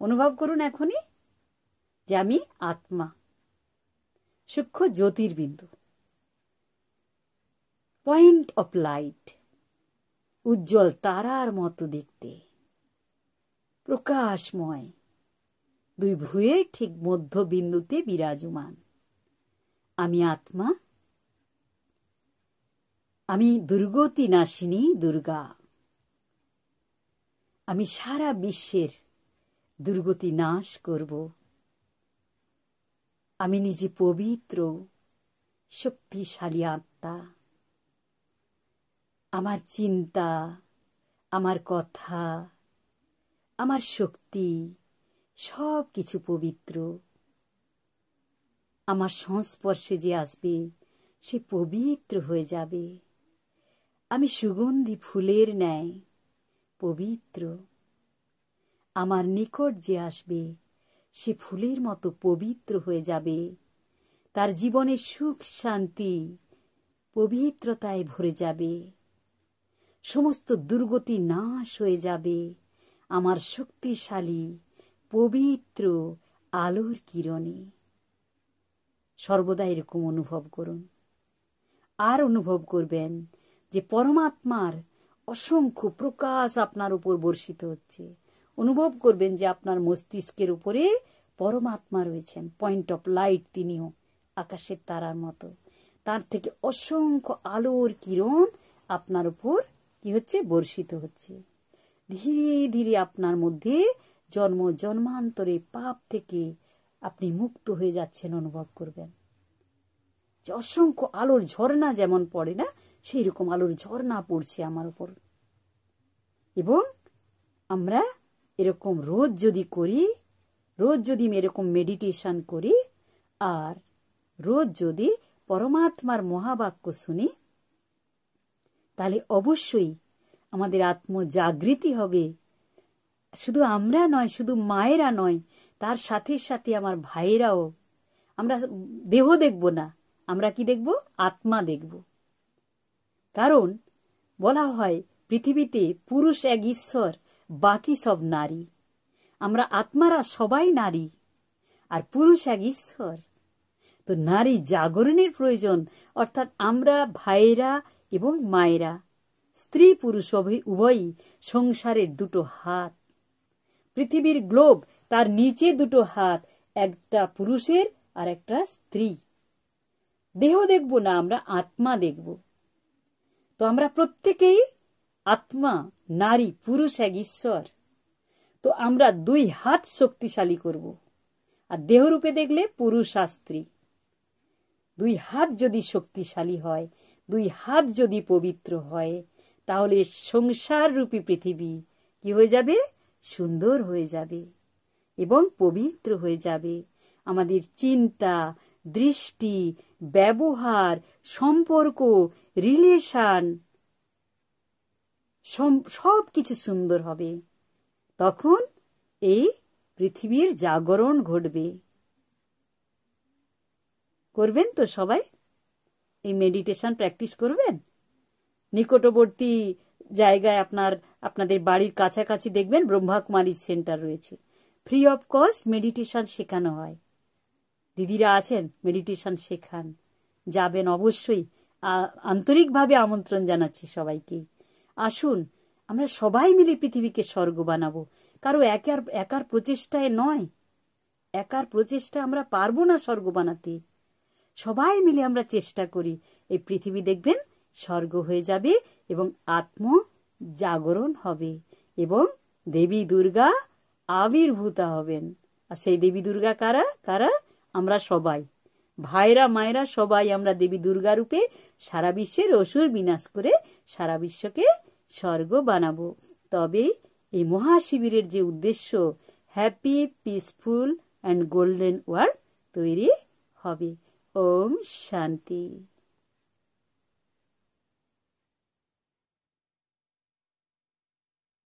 অনুভব করুন এখনই যে আমি আত্মা, সূক্ষ্ম জ্যোতির্বিন্দু, পয়েন্ট অফ লাইট, উজ্জ্বল তারার মতো দেখতে, প্রকাশময়, দুই ভুঁয়ের ঠিক মধ্যবিন্দুতে বিরাজমান। আমি আত্মা, আমি দুর্গতি নাশিনী দুর্গা। আমি সারা বিশ্বের দুর্গতি নাশ করব। আমি নিজে পবিত্র শক্তিশালী আত্মা। আমার চিন্তা, আমার কথা, আমার শক্তি সব কিছু পবিত্র। আমার সংস্পর্শে যে আসবে সে পবিত্র হয়ে যাবে। আমি সুগন্ধি ফুলের ন্যায় পবিত্র। আমার নিকট যে আসবে সে ফুলের মতো পবিত্র হয়ে যাবে। তার জীবনে সুখ শান্তি পবিত্রতায় ভরে যাবে। সমস্ত দুর্গতি নাশ হয়ে যাবে আমার শক্তিশালী পবিত্র আলোর কিরণে। সর্বদা এরকম অনুভব করুন। আর অনুভব করবেন যে পরমাত্মার অসংখ্য প্রকাশ আপনার উপর বর্ষিত হচ্ছে। অনুভব করবেন যে আপনার মস্তিষ্কের উপরে পরমাত্মা রয়েছেন, পয়েন্ট অফ লাইট, তিনিও আকাশের তারার মতো। তার থেকে অসংখ্য আলোর কিরণ আপনার উপর কি হচ্ছে? বর্ষিত হচ্ছে। ধীরে ধীরে আপনার মধ্যে জন্ম জন্মান্তরে পাপ থেকে আপনি মুক্ত হয়ে যাচ্ছেন। অনুভব করবেন যে অসংখ্য আলোর ঝর্ণা যেমন পড়ে না, সেই রকম আলোর ঝর্ণা পড়ছে আমার উপর। এবং আমরা এরকম রোজ যদি করি, রোজ যদি এরকম মেডিটেশন করি, আর রোজ যদি পরমাত্মার মহাবাক্য শুনি, তাহলে অবশ্যই আমাদের আত্মজাগৃতি হবে। শুধু আমরা নয়, শুধু মায়েরা নয়, তার সাথে সাথে আমার ভাইয়েরাও। আমরা দেহ দেখব না, আমরা কি দেখব? আত্মা দেখব। কারণ বলা হয় পৃথিবীতে পুরুষ এক ঈশ্বর, বাকি সব নারী। আমরা আত্মারা সবাই নারী, আর পুরুষ এক ঈশ্বর। তো নারী জাগরণের প্রয়োজন। অর্থাৎ আমরা ভাইয়েরা এবং মায়েরা, স্ত্রী পুরুষ উভয়ই সংসারের দুটো হাত। পৃথিবীর গ্লোব, তার নিচে দুটো হাত, একটা পুরুষের আর একটা স্ত্রী। দেহ দেখব না, আমরা আত্মা দেখব। তো আমরা প্রত্যেকেই আত্মা, নারী পুরুষ এক ঈশ্বর। তো আমরা দুই হাত শক্তিশালী করব। আর দেহরূপে দেখলে পুরুষ আর স্ত্রী। দুই হাত যদি শক্তিশালী হয়, দুই হাত যদি পবিত্র হয়, তাহলে সংসার রূপী পৃথিবী কি হয়ে যাবে? সুন্দর হয়ে যাবে এবং পবিত্র হয়ে যাবে। আমাদের চিন্তা, দৃষ্টি, ব্যবহার, সম্পর্ক, রিলেশন সব কিছু সুন্দর হবে। তখন এই পৃথিবীর জাগরণ ঘটবে। করবেন তো সবাই? এই মেডিটেশন প্র্যাকটিস করবেন। নিকটবর্তী জায়গায় আপনাদের বাড়ির কাছাকাছি দেখবেন ব্রহ্মাকুমারী সেন্টার রয়েছে। ফ্রি অফ কস্ট মেডিটেশন শেখানো হয়। দিদিরা আছেন, মেডিটেশন শেখান। যাবেন অবশ্যই। আন্তরিকভাবে আমন্ত্রণ জানাচ্ছি সবাইকে। আসুন, আমরা সবাই মিলে পৃথিবীকে স্বর্গ বানাবো। কারো একার প্রচেষ্টায় নয়। একার প্রচেষ্টা আমরা পারবো না স্বর্গ বানাতে। সবাই মিলে আমরা চেষ্টা করি, এই পৃথিবী দেখবেন স্বর্গ হয়ে যাবে এবং আত্ম জাগরণ হবে এবং দেবী দুর্গা আবির্ভূতা হবেন। আর সেই দেবী দুর্গা কারা? কারা? আমরা সবাই, ভাইরা মায়েরা সবাই আমরা দেবী দুর্গা রূপে সারা বিশ্বের অসুর বিনাশ করে সারা বিশ্বকে স্বর্গ বানাবো। তবে এই মহাশিবিরের যে উদ্দেশ্য, happy, peaceful and golden world তৈরি হবে। ওম শান্তি।